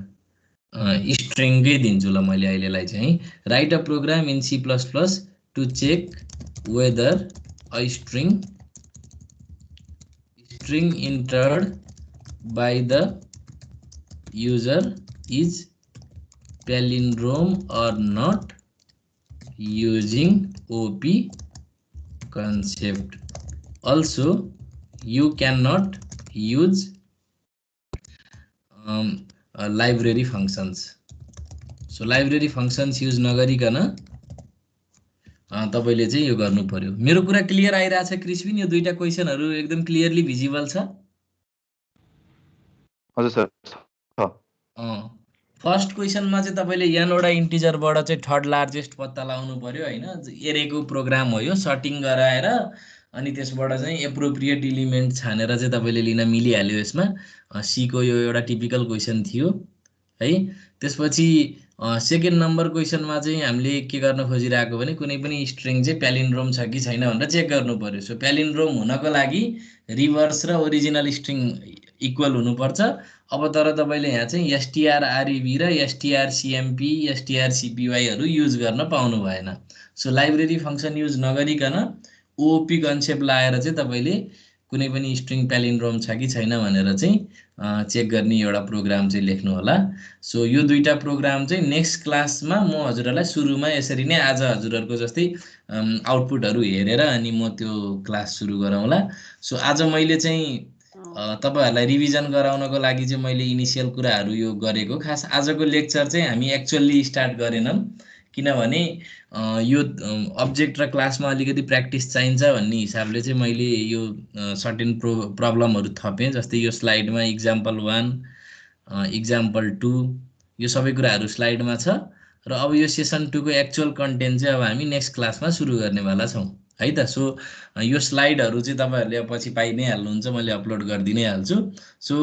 स्ट्रिङकै दिन्छु ल मैले अहिलेलाई चाहिँ। Write a program in C++ to check whether a string entered by the user is palindrome or not using OP concept. Also, you cannot use library functions. So library functions use नगरिकन तपाईले चाहिँ यो गर्नु पर्यो। मेरो कुरा clear आइराछ Crispin? यो 2टा क्वेशनहरु एकदम क्लियरली भिजिबल छ? हजुर सर। फर्स्ट क्वेशनमा चाहिँ तपाईले n वटा इन्टिजरबाट चाहिँ थर्ड लार्जेस्ट पत्ता लगाउनु पर्यो हैन। एरेको प्रोग्राम हो यो, सर्टिङ गराएर अनि त्यसबाट चाहिँ एप्रोप्रिएट एलिमेन्ट छानेर चाहिँ तपाईले लिन मिलिहाल्यो यसमा। सी को यो एउटा टिपिकल क्वेशन थियो है। त्यसपछि सेकेन्ड नम्बर क्वेशनमा चाहिँ हामीले के गर्न खोजिरहेको भने कुनै पनि स्ट्रिङ चाहिँ प्यालिन्ड्रोम छ कि छैन भनेर चेक गर्नु पर्यो। सो प्यालिन्ड्रोम हुनको लागि रिभर्स र ओरिजिनल स्ट्रिङ इक्वल हुनुपर्छ। अब तर तपाईले यहाँ चाहिँ strrev र strcmp strcpy हरु युज गर्न पाउनु भएन। सो लाइब्रेरी फंक्सन युज नगरिकन ओपी कन्सेप्ट लाएर चाहिँ तपाईले कुनै पनि स्ट्रिङ प्यालिन्ड्रोम छ कि छैन भनेर चाहिँ चेक गर्ने एउटा प्रोग्राम चाहिँ लेख्नु होला। सो यो 2टा प्रोग्राम चाहिँ नेक्स्ट क्लासमा म हजुरहरुलाई सुरुमा यसरी नै आज हजुरहरुको जस्तै आउटपुटहरु हेरेर अनि म त्यो क्लास सुरु गरौँला। सो आज मैले चाहिँ तपाईहरुलाई रिभिजन गराउनको लागि चाहिँ मैले इनिशियल कुराहरु यो गरेको। खास आजको लेक्चर चाहिँ हामी एक्चुअली स्टार्ट गरेनौं किनभने यो अब्जेक्ट र क्लासमा अलिकति प्र्याक्टिस चाहिन्छ भन्ने हिसाबले चाहिँ मैले यो सर्टेन प्रब्लमहरु थपेँ। जस्तै यो स्लाइडमा एक्जाम्पल 1 एक्जाम्पल 2 यो सबै कुराहरु स्लाइडमा छ र अब यो सेसन 2 को एक्चुअल कन्टेन्ट चाहिँ अब हामी नेक्स्ट क्लासमा सुरु गर्नेवाला छौं है त। सो यो स्लाइडहरु चाहिँ तपाईहरुले पछि पाइ नै हाल्नुहुन्छ, मैले अपलोड गर्दिनै हाल्छु। So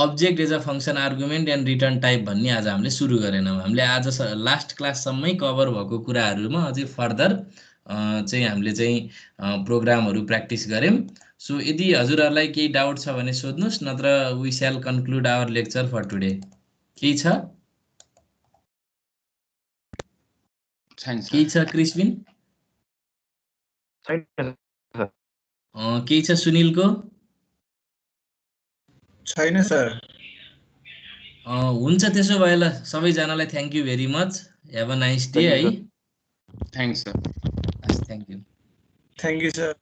object as a function argument and return type भन्ने आज हामीले सुरु गरेनौं। हामीले आज लास्ट क्लास सम्मै कभर भएको कुराहरुमा अझै फर्दर चाहिँ हामीले चाहिँ प्रोग्रामहरु प्र्याक्टिस गर्यौं। सो यदि हजुरहरुलाई केही डाउट छ भने सोध्नुस्, नत्र we shall conclude our lecture for today. केही छ? केही छ क्रिस्पिन? केही छ सुनिलको? छैन सर। हुन्छ त्यसो भए ल सबैजनालाई thank you very much. Have a nice day है। Thanks sir. Thank you. Thank you sir.